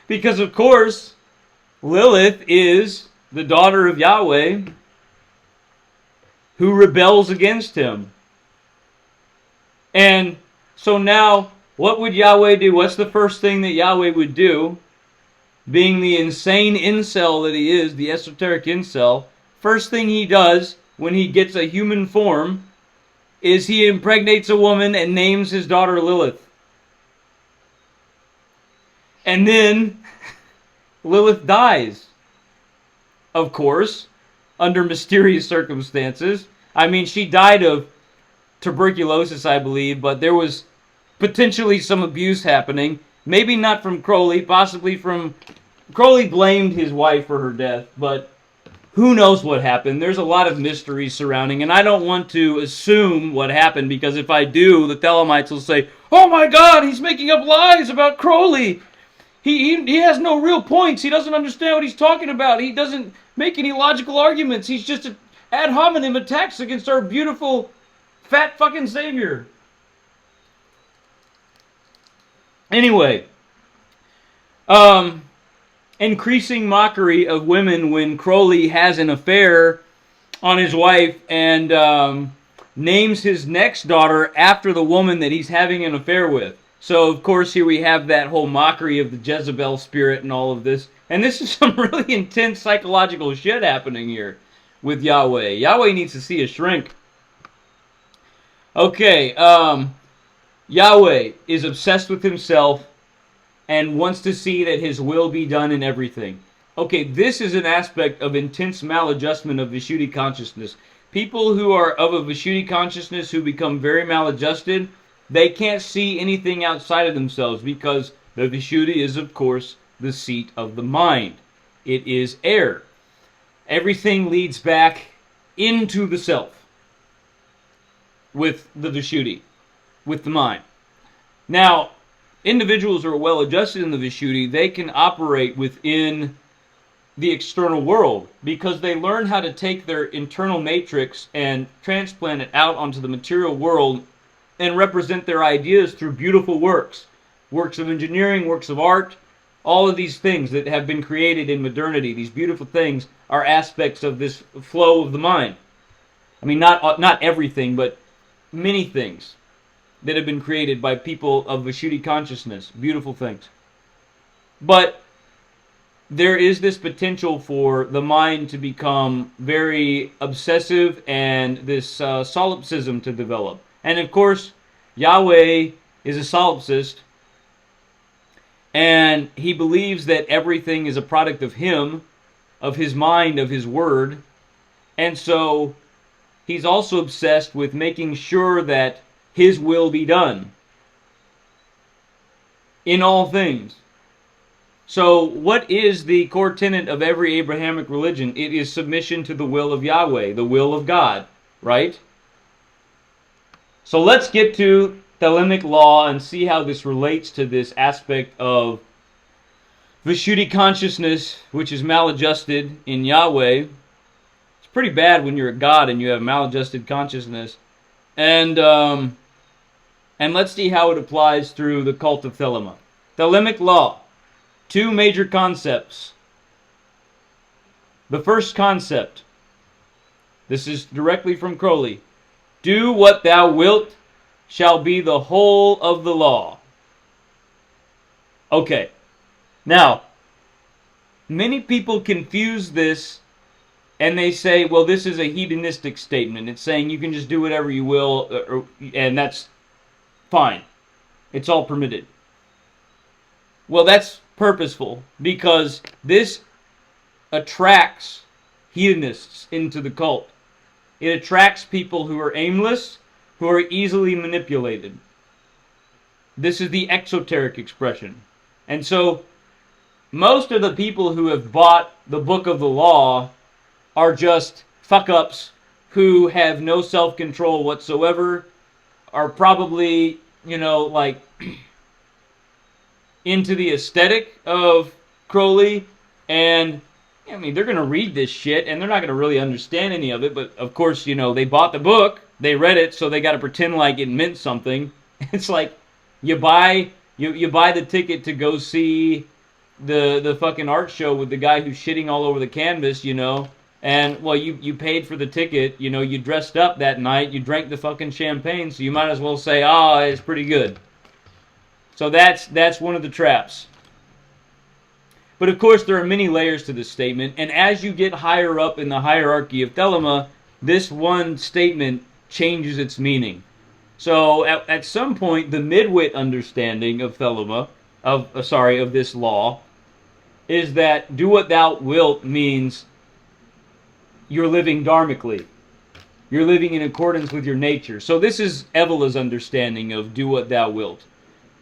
Because, of course, Lilith is the daughter of Yahweh who rebels against him. And so now, what would Yahweh do? What's the first thing that Yahweh would do? Being the insane incel that he is, the esoteric incel, first thing he does when he gets a human form is he impregnates a woman and names his daughter Lilith. And then Lilith dies. Of course, under mysterious circumstances. I mean, she died of tuberculosis, I believe, but there was potentially some abuse happening. Maybe not from Crowley, possibly from... Crowley blamed his wife for her death, but who knows what happened. There's a lot of mystery surrounding, and I don't want to assume what happened, because if I do, the Thelemites will say, "Oh my God, he's making up lies about Crowley. He has no real points. He doesn't understand what he's talking about. He doesn't make any logical arguments. He's just an ad hominem attacks against our beautiful, fat fucking savior." Anyway, increasing mockery of women when Crowley has an affair on his wife and names his next daughter after the woman that he's having an affair with. So, of course, here we have that whole mockery of the Jezebel spirit and all of this. And this is some really intense psychological shit happening here with Yahweh. Yahweh needs to see a shrink. Okay, Yahweh is obsessed with himself and wants to see that his will be done in everything. Okay, this is an aspect of intense maladjustment of Vishuddhi consciousness. People who are of a Vishuddhi consciousness who become very maladjusted, they can't see anything outside of themselves, because the Vishuddhi is, of course, the seat of the mind. It is air. Everything leads back into the self with the Vishuddhi, with the mind. Now, individuals who are well adjusted in the Vishuddhi, they can operate within the external world, because they learn how to take their internal matrix and transplant it out onto the material world and represent their ideas through beautiful works. Works of engineering, works of art, all of these things that have been created in modernity, these beautiful things, are aspects of this flow of the mind. I mean, not everything, but many things that have been created by people of Vishuddhi consciousness. Beautiful things. But there is this potential for the mind to become very obsessive and this solipsism to develop. And of course, Yahweh is a solipsist, and he believes that everything is a product of him, of his mind, of his word. And so he's also obsessed with making sure that his will be done in all things. So what is the core tenet of every Abrahamic religion? It is submission to the will of Yahweh, the will of God, right? So let's get to Thelemic law and see how this relates to this aspect of Vui Consciousness, which is maladjusted in Yahweh. It's pretty bad when you're a god and you have maladjusted consciousness. And let's see how it applies through the cult of Thelema. Thelemic law. Two major concepts. The first concept. This is directly from Crowley. Do what thou wilt shall be the whole of the law. Okay. Now, many people confuse this and they say, well, this is a hedonistic statement. It's saying you can just do whatever you will, and that's fine. It's all permitted. Well, that's purposeful, because this attracts hedonists into the cult. It attracts people who are aimless, who are easily manipulated. This is the exoteric expression. And so, most of the people who have bought the book of the law are just fuck-ups who have no self-control whatsoever, are probably, like into the aesthetic of Crowley, and I mean, they're going to read this shit, and they're not going to really understand any of it, but of course, they bought the book, they read it, so they got to pretend like it meant something. It's like, you buy the ticket to go see the fucking art show with the guy who's shitting all over the canvas, and, well, you paid for the ticket, you dressed up that night, you drank the fucking champagne, so you might as well say, it's pretty good. So that's one of the traps. But of course, there are many layers to this statement, and as you get higher up in the hierarchy of Thelema, this one statement changes its meaning. So at some point, the midwit understanding of Thelema, of this law, is that do what thou wilt means you're living dharmically. You're living in accordance with your nature. So this is Evila's understanding of do what thou wilt.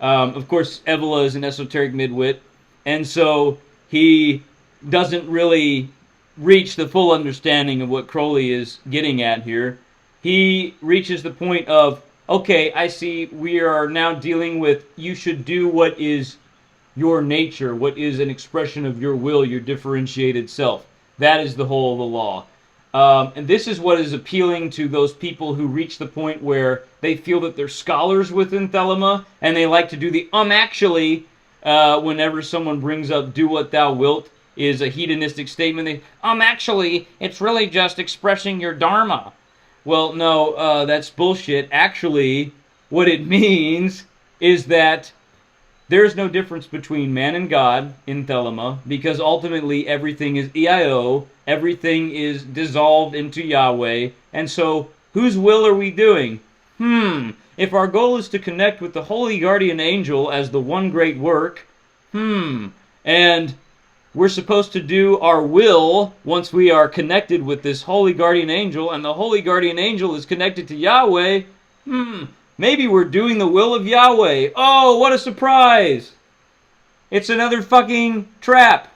Of course, Evila is an esoteric midwit, and so he doesn't really reach the full understanding of what Crowley is getting at here. He reaches the point of, okay, I see we are now dealing with you should do what is your nature, what is an expression of your will, your differentiated self. That is the whole of the law. And this is what is appealing to those people who reach the point where they feel that they're scholars within Thelema, and they like to do the actually, whenever someone brings up do what thou wilt is a hedonistic statement. Actually, it's really just expressing your dharma. Well, no, that's bullshit. Actually, what it means is that there's no difference between man and God in Thelema, because ultimately everything is EIO, everything is dissolved into Yahweh, and so whose will are we doing? If our goal is to connect with the Holy Guardian Angel as the one great work, and we're supposed to do our will once we are connected with this Holy Guardian Angel, and the Holy Guardian Angel is connected to Yahweh, maybe we're doing the will of Yahweh. Oh, what a surprise! It's another fucking trap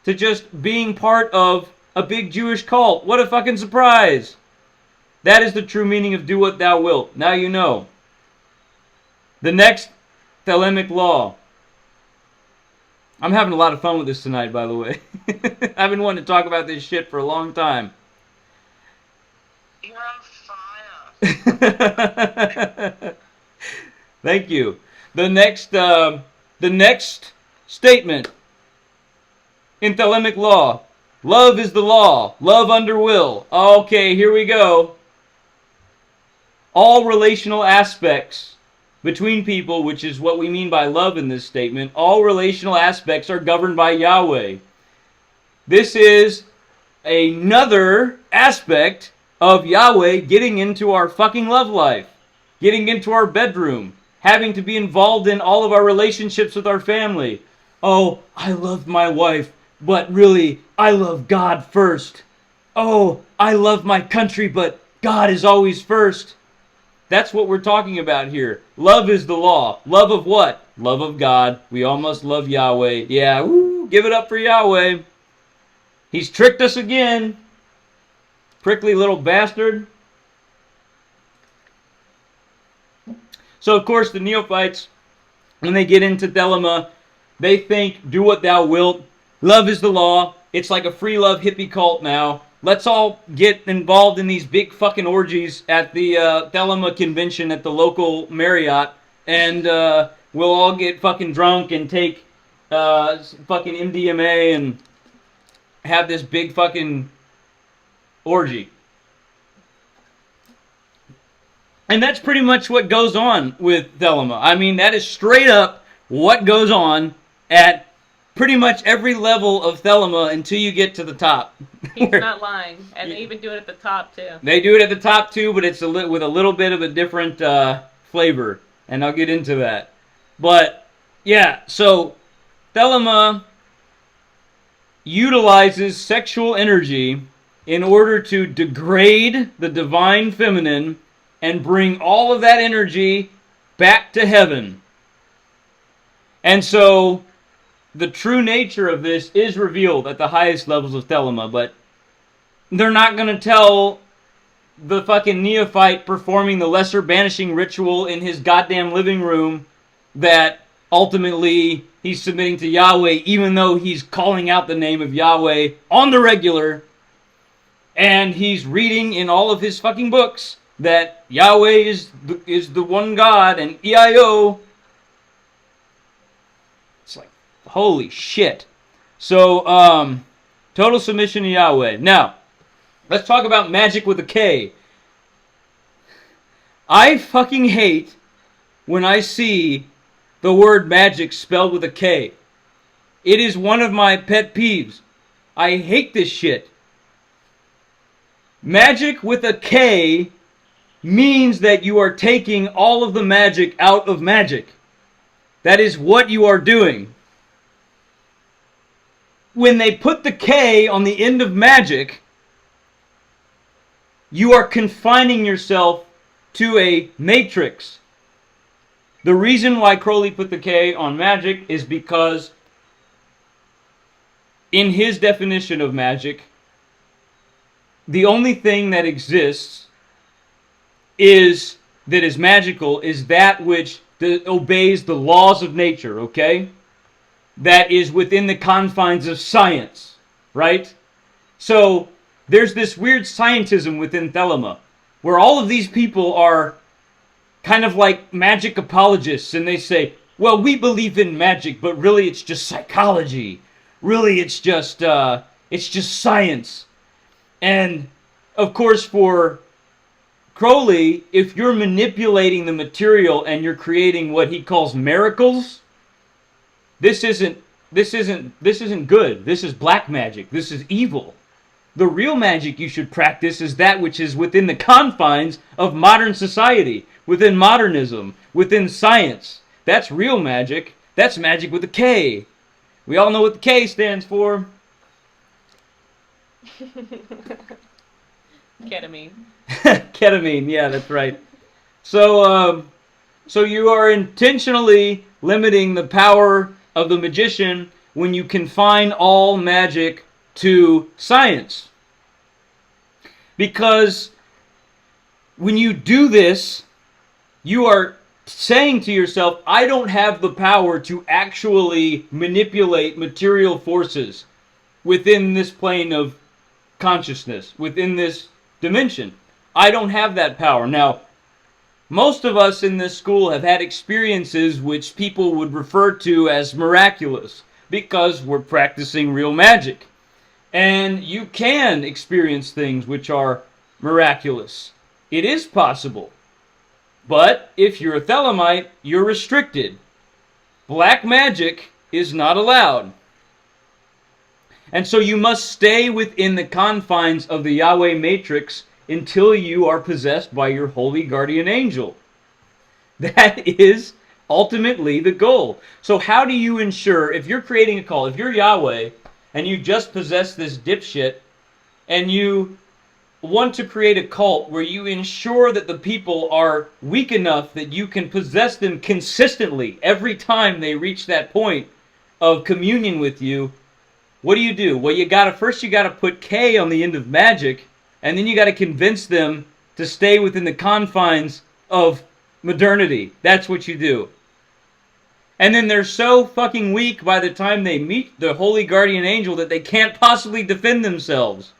to just being part of a big Jewish cult. What a fucking surprise! That is the true meaning of do what thou wilt. Now you know. The next Thelemic law. I'm having a lot of fun with this tonight, by the way. I've been wanting to talk about this shit for a long time. You're on fire. Thank you. The next statement in Thelemic law. Love is the law. Love under will. Okay, here we go. All relational aspects between people, which is what we mean by love in this statement, all relational aspects are governed by Yahweh. This is another aspect of Yahweh getting into our fucking love life, getting into our bedroom, having to be involved in all of our relationships with our family. Oh, I love my wife, but really, I love God first. Oh, I love my country, but God is always first. That's what we're talking about here. Love is the law. Love of what? Love of God. We all must love Yahweh. Yeah, woo, give it up for Yahweh. He's tricked us again. Prickly little bastard. So, of course, the neophytes, when they get into Thelema, they think, do what thou wilt. Love is the law. It's like a free love hippie cult now. Let's all get involved in these big fucking orgies at the Thelema convention at the local Marriott, and we'll all get fucking drunk and take fucking MDMA and have this big fucking orgy. And that's pretty much what goes on with Thelema. I mean, that is straight up what goes on at pretty much every level of Thelema until you get to the top. He's not lying. And they even do it at the top, too. They do it at the top, too, but it's with a little bit of a different flavor. And I'll get into that. But, yeah, so Thelema utilizes sexual energy in order to degrade the divine feminine and bring all of that energy back to heaven. And so the true nature of this is revealed at the highest levels of Thelema, but they're not going to tell the fucking neophyte performing the lesser banishing ritual in his goddamn living room that ultimately he's submitting to Yahweh, even though he's calling out the name of Yahweh on the regular, and he's reading in all of his fucking books that Yahweh is the one God, and EIO. It's like, holy shit. So, total submission to Yahweh. Now, let's talk about magic with a K. I fucking hate when I see the word magic spelled with a K. It is one of my pet peeves. I hate this shit. Magic with a K means that you are taking all of the magic out of magic. That is what you are doing. When they put the K on the end of magic, you are confining yourself to a matrix. The reason why Crowley put the K on magic is because in his definition of magic, the only thing that exists that is magical is that which obeys the laws of nature, okay? That is within the confines of science, right? So there's this weird scientism within Thelema, where all of these people are kind of like magic apologists, and they say, well, we believe in magic, but really it's just psychology. Really it's just science. And, of course, for Crowley, if you're manipulating the material and you're creating what he calls miracles, this isn't good. This is black magic. This is evil. The real magic you should practice is that which is within the confines of modern society, within modernism, within science. That's real magic. That's magic with a K. We all know what the K stands for. Ketamine. Ketamine, yeah, that's right. So you are intentionally limiting the power of the magician when you confine all magic to science. Because when you do this, you are saying to yourself, I don't have the power to actually manipulate material forces within this plane of consciousness, within this dimension. I don't have that power. Now, most of us in this school have had experiences which people would refer to as miraculous because we're practicing real magic. And you can experience things which are miraculous. It is possible. But if you're a Thelemite, you're restricted. Black magic is not allowed. And so you must stay within the confines of the Yahweh matrix until you are possessed by your holy guardian angel. That is ultimately the goal. So how do you ensure, if you're creating a cult, if you're Yahweh, and you just possess this dipshit, and you want to create a cult where you ensure that the people are weak enough that you can possess them consistently every time they reach that point of communion with you, what do? Well, first you gotta put K on the end of magic, and then you gotta convince them to stay within the confines of modernity. That's what you do. And then they're so fucking weak by the time they meet the holy guardian angel that they can't possibly defend themselves.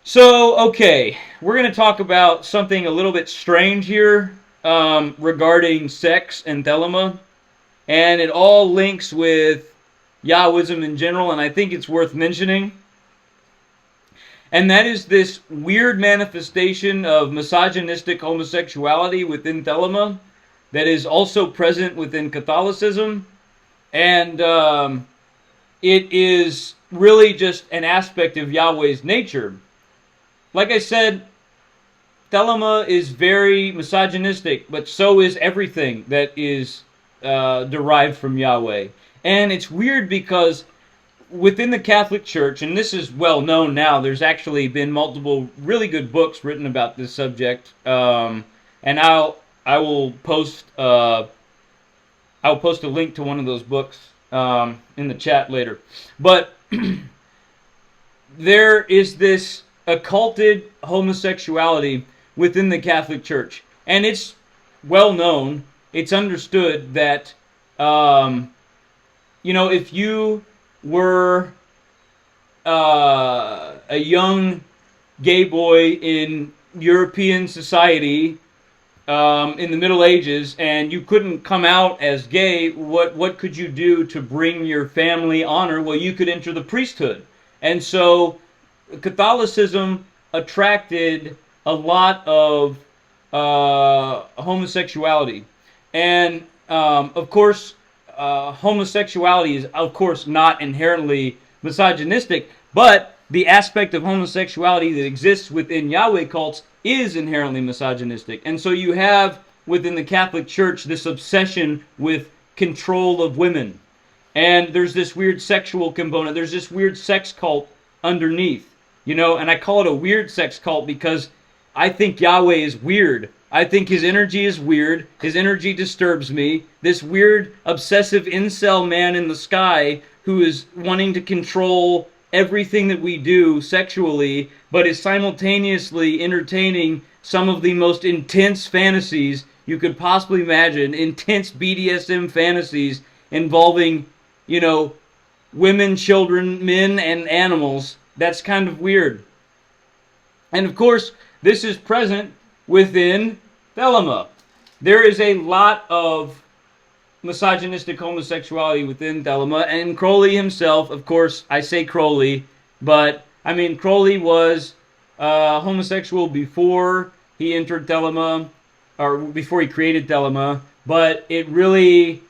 So, okay, we're going to talk about something a little bit strange here regarding sex and Thelema. And it all links with Yahwism in general, and I think it's worth mentioning. And that is this weird manifestation of misogynistic homosexuality within Thelema that is also present within Catholicism. And it is really just an aspect of Yahweh's nature. Like I said, Thelema is very misogynistic, but so is everything that is derived from Yahweh. And it's weird because within the Catholic Church, and this is well known now, there's actually been multiple really good books written about this subject, and I will post a link to one of those books in the chat later. But there is this occulted homosexuality within the Catholic Church, and it's well known, it's understood that if you were a young gay boy in European society in the Middle Ages and you couldn't come out as gay, what could you do to bring your family honor? Well, you could enter the priesthood. And so Catholicism attracted a lot of homosexuality. And, of course, homosexuality is, of course, not inherently misogynistic, but the aspect of homosexuality that exists within Yahweh cults is inherently misogynistic. And so you have, within the Catholic Church, this obsession with control of women. And there's this weird sexual component. There's this weird sex cult underneath. And I call it a weird sex cult because I think Yahweh is weird. I think his energy is weird. His energy disturbs me. This weird, obsessive incel man in the sky who is wanting to control everything that we do sexually, but is simultaneously entertaining some of the most intense fantasies you could possibly imagine. Intense BDSM fantasies involving, women, children, men, and animals. That's kind of weird. And of course, this is present within Thelema. There is a lot of misogynistic homosexuality within Thelema, and Crowley himself, of course, I say Crowley, but Crowley was homosexual before he entered Thelema, or before he created Thelema, but it really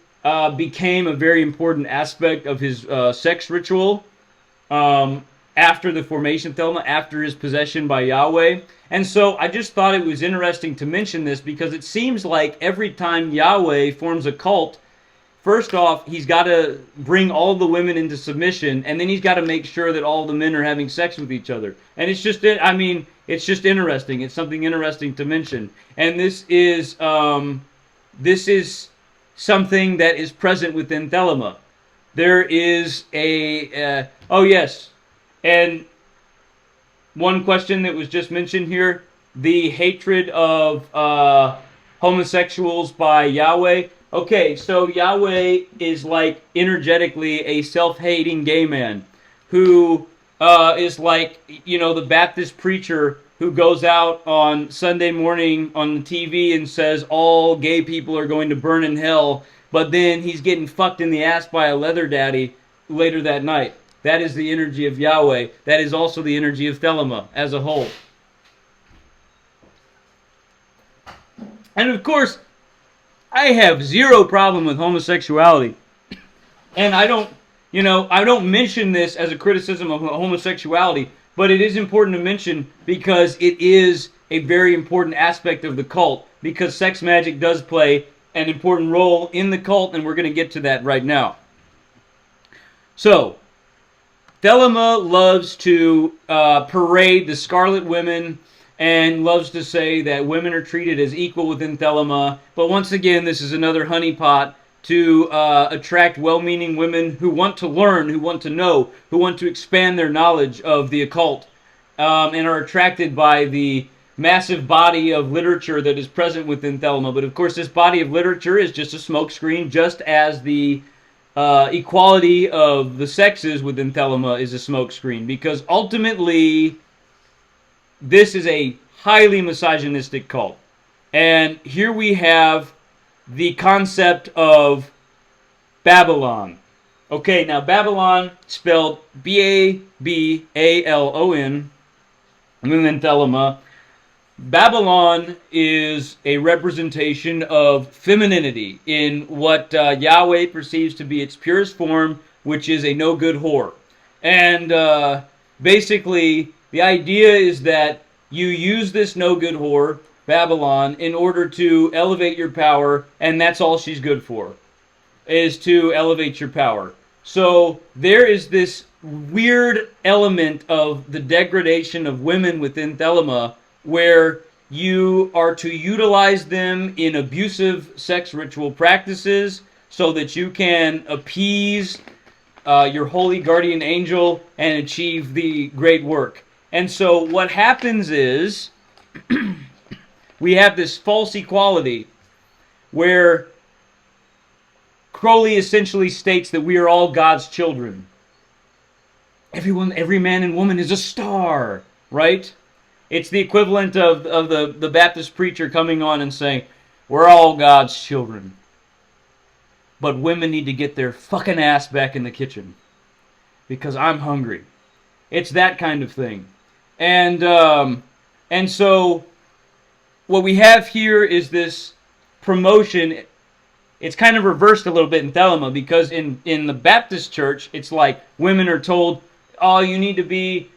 became a very important aspect of his sex ritual after the formation of Thelema, after his possession by Yahweh. And so I just thought it was interesting to mention this because it seems like every time Yahweh forms a cult, first off, he's got to bring all the women into submission, and then he's got to make sure that all the men are having sex with each other. And it's just, it's just interesting. It's something interesting to mention. And this is something that is present within Thelema. There is a, oh yes, and one question that was just mentioned here, the hatred of homosexuals by Yahweh. Okay, so Yahweh is like energetically a self-hating gay man who is like, the Baptist preacher who goes out on Sunday morning on the TV and says all gay people are going to burn in hell, but then he's getting fucked in the ass by a leather daddy later that night. That is the energy of Yahweh. That is also the energy of Thelema as a whole. And of course, I have zero problem with homosexuality. And I don't mention this as a criticism of homosexuality, but it is important to mention because it is a very important aspect of the cult, because sex magic does play an important role in the cult, and we're going to get to that right now. So, Thelema loves to parade the scarlet women and loves to say that women are treated as equal within Thelema. But once again, this is another honeypot to attract well-meaning women who want to learn, who want to know, who want to expand their knowledge of the occult, and are attracted by the massive body of literature that is present within Thelema. But of course, this body of literature is just a smokescreen, just as the equality of the sexes within Thelema is a smokescreen, because ultimately this is a highly misogynistic cult. And here we have the concept of Babylon. Okay, now Babylon, spelled B-A-B-A-L-O-N, and then Thelema. Babylon is a representation of femininity in what Yahweh perceives to be its purest form, which is a no-good whore. And basically, the idea is that you use this no-good whore, Babylon, in order to elevate your power, and that's all she's good for, is to elevate your power. So there is this weird element of the degradation of women within Thelema, where you are to utilize them in abusive sex ritual practices so that you can appease your holy guardian angel and achieve the great work. And so what happens is we have this false equality where Crowley essentially states that we are all God's children. Every man and woman is a star, right? It's the equivalent of the Baptist preacher coming on and saying, we're all God's children. But women need to get their fucking ass back in the kitchen. Because I'm hungry. It's that kind of thing. And so what we have here is this promotion. It's kind of reversed a little bit in Thelema, because in the Baptist church, it's like women are told, oh, you need to be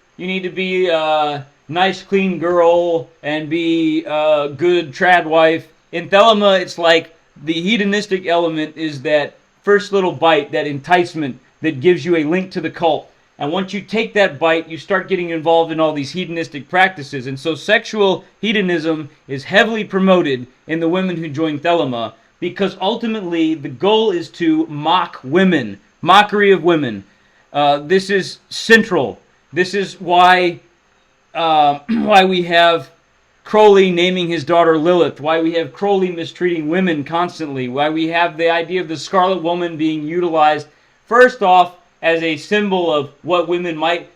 nice, clean girl and be a good trad wife. In Thelema, it's like the hedonistic element is that first little bite, that enticement that gives you a link to the cult. And once you take that bite, you start getting involved in all these hedonistic practices. And so sexual hedonism is heavily promoted in the women who join Thelema, because ultimately the goal is to mock women, mockery of women. This is central. This is why we have Crowley naming his daughter Lilith, why we have Crowley mistreating women constantly, why we have the idea of the Scarlet Woman being utilized, first off, as a symbol of what women might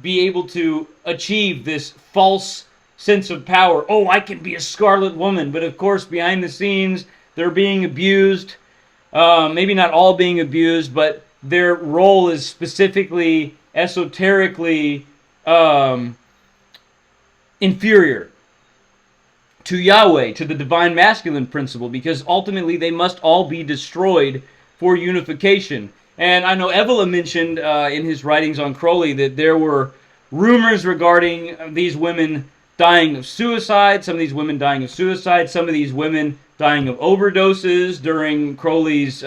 be able to achieve, this false sense of power. Oh, I can be a Scarlet Woman. But of course, behind the scenes, they're being abused. Maybe not all being abused, but their role is specifically, esoterically inferior to Yahweh, to the divine masculine principle, because ultimately they must all be destroyed for unification. And I know Evola mentioned in his writings on Crowley that there were rumors regarding these women dying of suicide, some of these women dying of suicide, some of these women dying of overdoses during Crowley's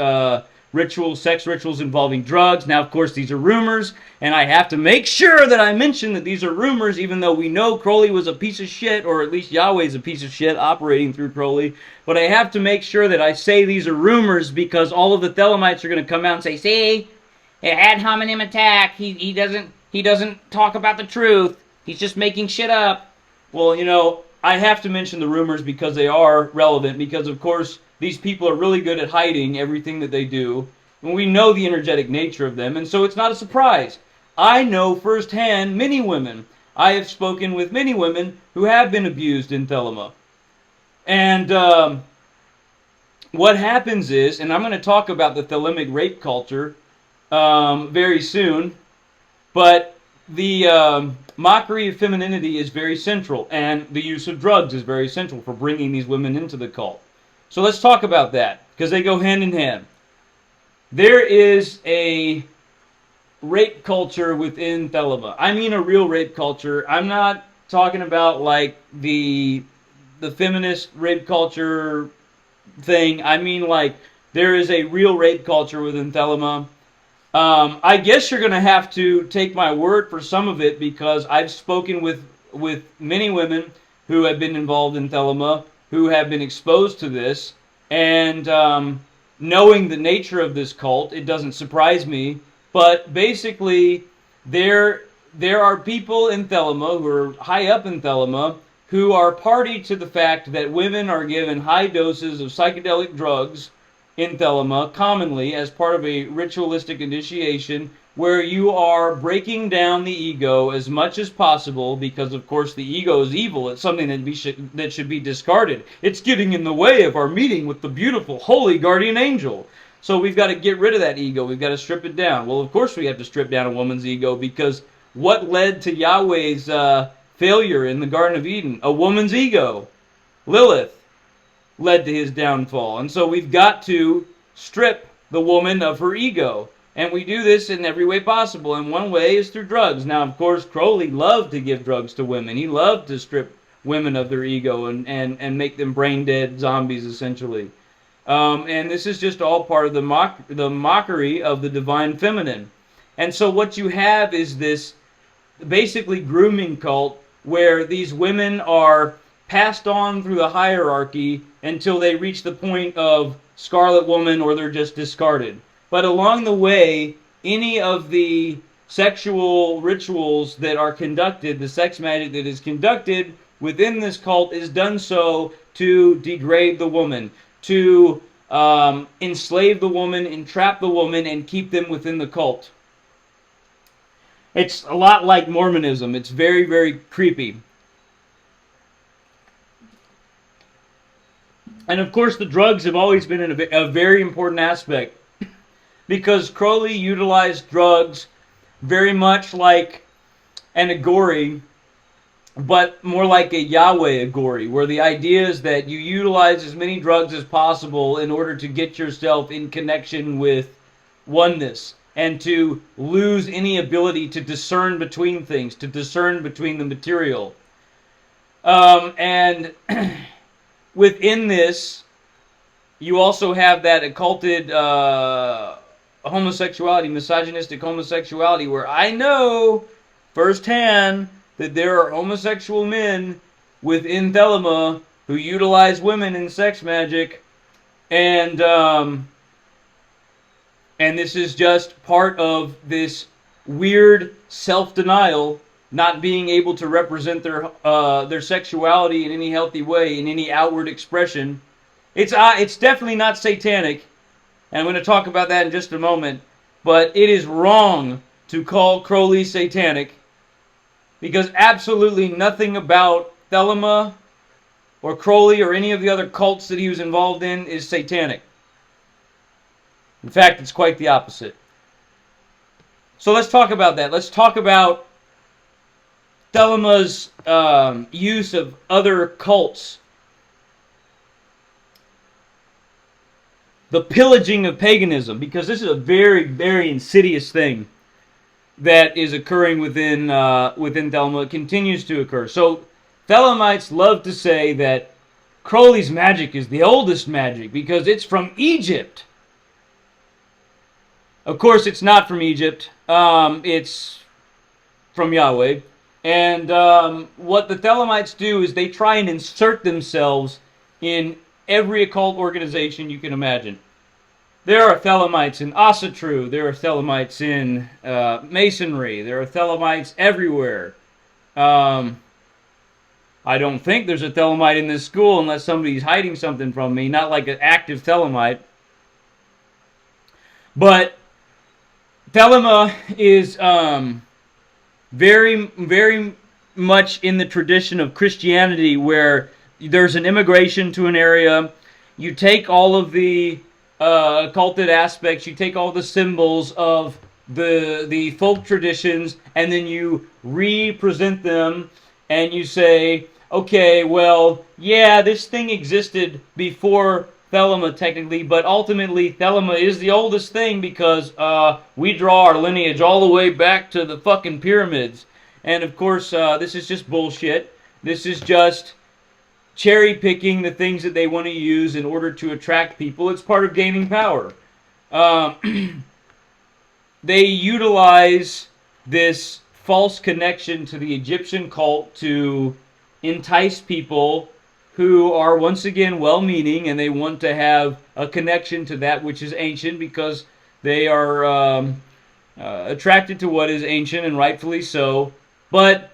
sex rituals involving drugs. Now, of course, these are rumors, and I have to make sure that I mention that these are rumors, even though we know Crowley was a piece of shit, or at least Yahweh's a piece of shit operating through Crowley. But I have to make sure that I say these are rumors, because all of the Thelemites are going to come out and say, see, ad hominem attack, he doesn't talk about the truth, he's just making shit up. Well, you know, I have to mention the rumors because they are relevant, because of course these people are really good at hiding everything that they do, and we know the energetic nature of them, and so it's not a surprise. I know firsthand many women. I have spoken with many women who have been abused in Thelema. And what happens is, and I'm going to talk about the Thelemic rape culture very soon, but the mockery of femininity is very central, and the use of drugs is very central for bringing these women into the cult. So let's talk about that, because they go hand in hand. There is a rape culture within Thelema. I mean a real rape culture. I'm not talking about like the feminist rape culture thing. I mean like there is a real rape culture within Thelema. I guess you're going to have to take my word for some of it, because I've spoken with many women who have been involved in Thelema, who have been exposed to this, and knowing the nature of this cult, it doesn't surprise me. But basically, there are people in Thelema who are high up in Thelema who are party to the fact that women are given high doses of psychedelic drugs in Thelema, commonly as part of a ritualistic initiation, where you are breaking down the ego as much as possible, because of course the ego is evil. It's something that should be discarded. It's getting in the way of our meeting with the beautiful, holy guardian angel. So we've got to get rid of that ego. We've got to strip it down. Well, of course we have to strip down a woman's ego, because what led to Yahweh's failure in the Garden of Eden? A woman's ego. Lilith led to his downfall. And so we've got to strip the woman of her ego. And we do this in every way possible. And one way is through drugs. Now, of course, Crowley loved to give drugs to women. He loved to strip women of their ego and make them brain-dead zombies, essentially. And this is just all part of the mockery of the divine feminine. And so what you have is this basically grooming cult, where these women are passed on through the hierarchy until they reach the point of Scarlet Woman, or they're just discarded. But along the way, any of the sexual rituals that are conducted, the sex magic that is conducted within this cult, is done so to degrade the woman, to enslave the woman, entrap the woman, and keep them within the cult. It's a lot like Mormonism. It's very, very creepy. And of course, the drugs have always been a very important aspect, because Crowley utilized drugs very much like an agory, but more like a Yahweh agory, where the idea is that you utilize as many drugs as possible in order to get yourself in connection with oneness, and to lose any ability to discern between things, to discern between the material. And within this, you also have that occulted homosexuality, misogynistic homosexuality, where I know firsthand that there are homosexual men within Thelema who utilize women in sex magic, and this is just part of this weird self-denial, not being able to represent their sexuality in any healthy way, in any outward expression. It's definitely not satanic, and I'm going to talk about that in just a moment, but it is wrong to call Crowley satanic, because absolutely nothing about Thelema or Crowley or any of the other cults that he was involved in is satanic. In fact, it's quite the opposite. So let's talk about that. Let's talk about Thelema's use of other cults. The pillaging of paganism, because this is a very, very insidious thing that is occurring within Thelema. It continues to occur. So Thelemites love to say that Crowley's magic is the oldest magic because it's from Egypt. Of course, it's not from Egypt. It's from Yahweh. And what the Thelemites do is they try and insert themselves in every occult organization you can imagine. There are Thelemites in Asatru. There are Thelemites in Masonry. There are Thelemites everywhere. I don't think there's a Thelemite in this school unless somebody's hiding something from me. Not like an active Thelemite. But Thelema is very, very much in the tradition of Christianity, where there's an immigration to an area. You take all of the occulted aspects, you take all the symbols of the folk traditions, and then you represent them, and you say, okay, well, yeah, this thing existed before Thelema technically, but ultimately Thelema is the oldest thing because we draw our lineage all the way back to the fucking pyramids. And of course, this is just bullshit. This is just cherry picking the things that they want to use in order to attract people. It's part of gaining power. they utilize this false connection to the Egyptian cult to entice people who are once again well-meaning, and they want to have a connection to that which is ancient because they are attracted to what is ancient, and rightfully so. But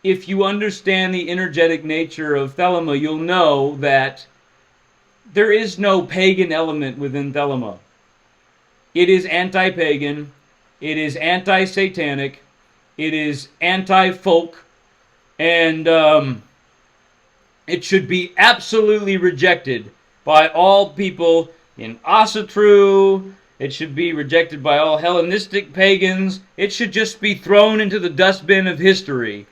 if you understand the energetic nature of Thelema, you'll know that there is no pagan element within Thelema. It is anti-pagan, it is anti-satanic, it is anti-folk, and it should be absolutely rejected by all people in Asatru. It should be rejected by all Hellenistic pagans. It should just be thrown into the dustbin of history.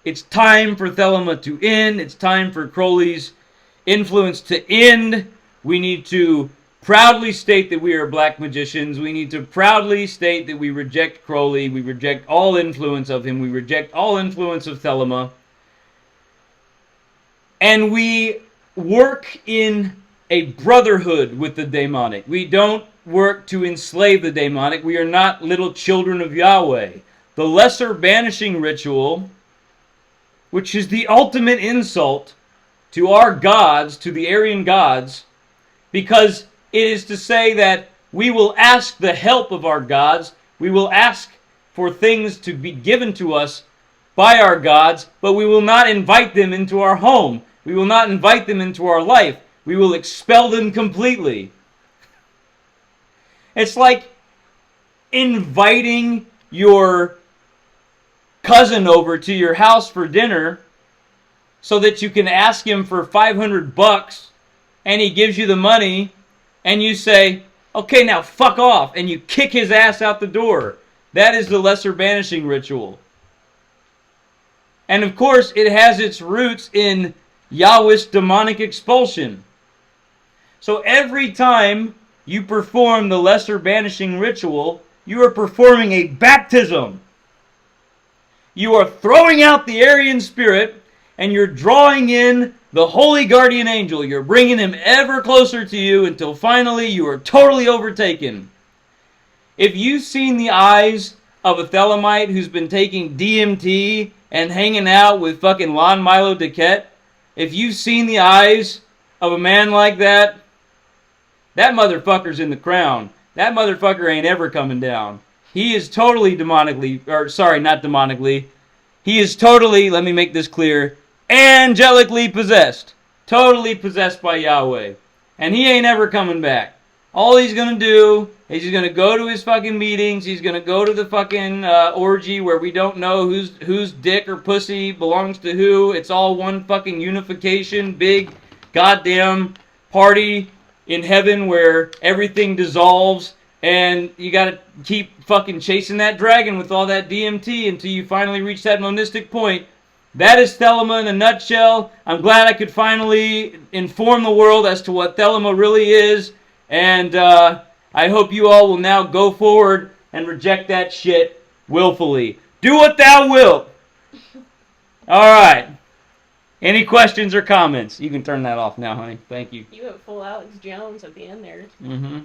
It's time for Thelema to end. It's time for Crowley's influence to end. We need to proudly state that we are black magicians. We need to proudly state that we reject Crowley. We reject all influence of him. We reject all influence of Thelema. And we work in a brotherhood with the demonic. We don't work to enslave the demonic. We are not little children of Yahweh. The lesser banishing ritual, which is the ultimate insult to our gods, to the Aryan gods, because it is to say that we will ask the help of our gods, we will ask for things to be given to us by our gods, but we will not invite them into our home. We will not invite them into our life. We will expel them completely. It's like inviting your cousin over to your house for dinner so that you can ask him for $500 and he gives you the money and you say, okay, now fuck off, and you kick his ass out the door. That is the lesser banishing ritual. And of course, it has its roots in Yahweh's demonic expulsion. So every time you perform the lesser banishing ritual, you are performing a baptism. You are throwing out the Aryan spirit, and you're drawing in the holy guardian angel. You're bringing him ever closer to you until finally you are totally overtaken. If you've seen the eyes of a Thelemite who's been taking DMT and hanging out with fucking Lon Milo DeQuette, if you've seen the eyes of a man like that, that motherfucker's in the crown. That motherfucker ain't ever coming down. He is totally demonically, or sorry, not demonically. He is totally, let me make this clear, angelically possessed. Totally possessed by Yahweh. And he ain't ever coming back. All he's going to do is he's going to go to his fucking meetings. He's going to go to the fucking orgy where we don't know whose dick or pussy belongs to who. It's all one fucking unification, big goddamn party in heaven where everything dissolves, and you gotta keep fucking chasing that dragon with all that DMT until you finally reach that monistic point. That is Thelema in a nutshell. I'm glad I could finally inform the world as to what Thelema really is, and I hope you all will now go forward and reject that shit willfully. Do what thou wilt! Alright. Any questions or comments? You can turn that off now, honey. Thank you. You have full Alex Jones at the end there. Mm-hmm.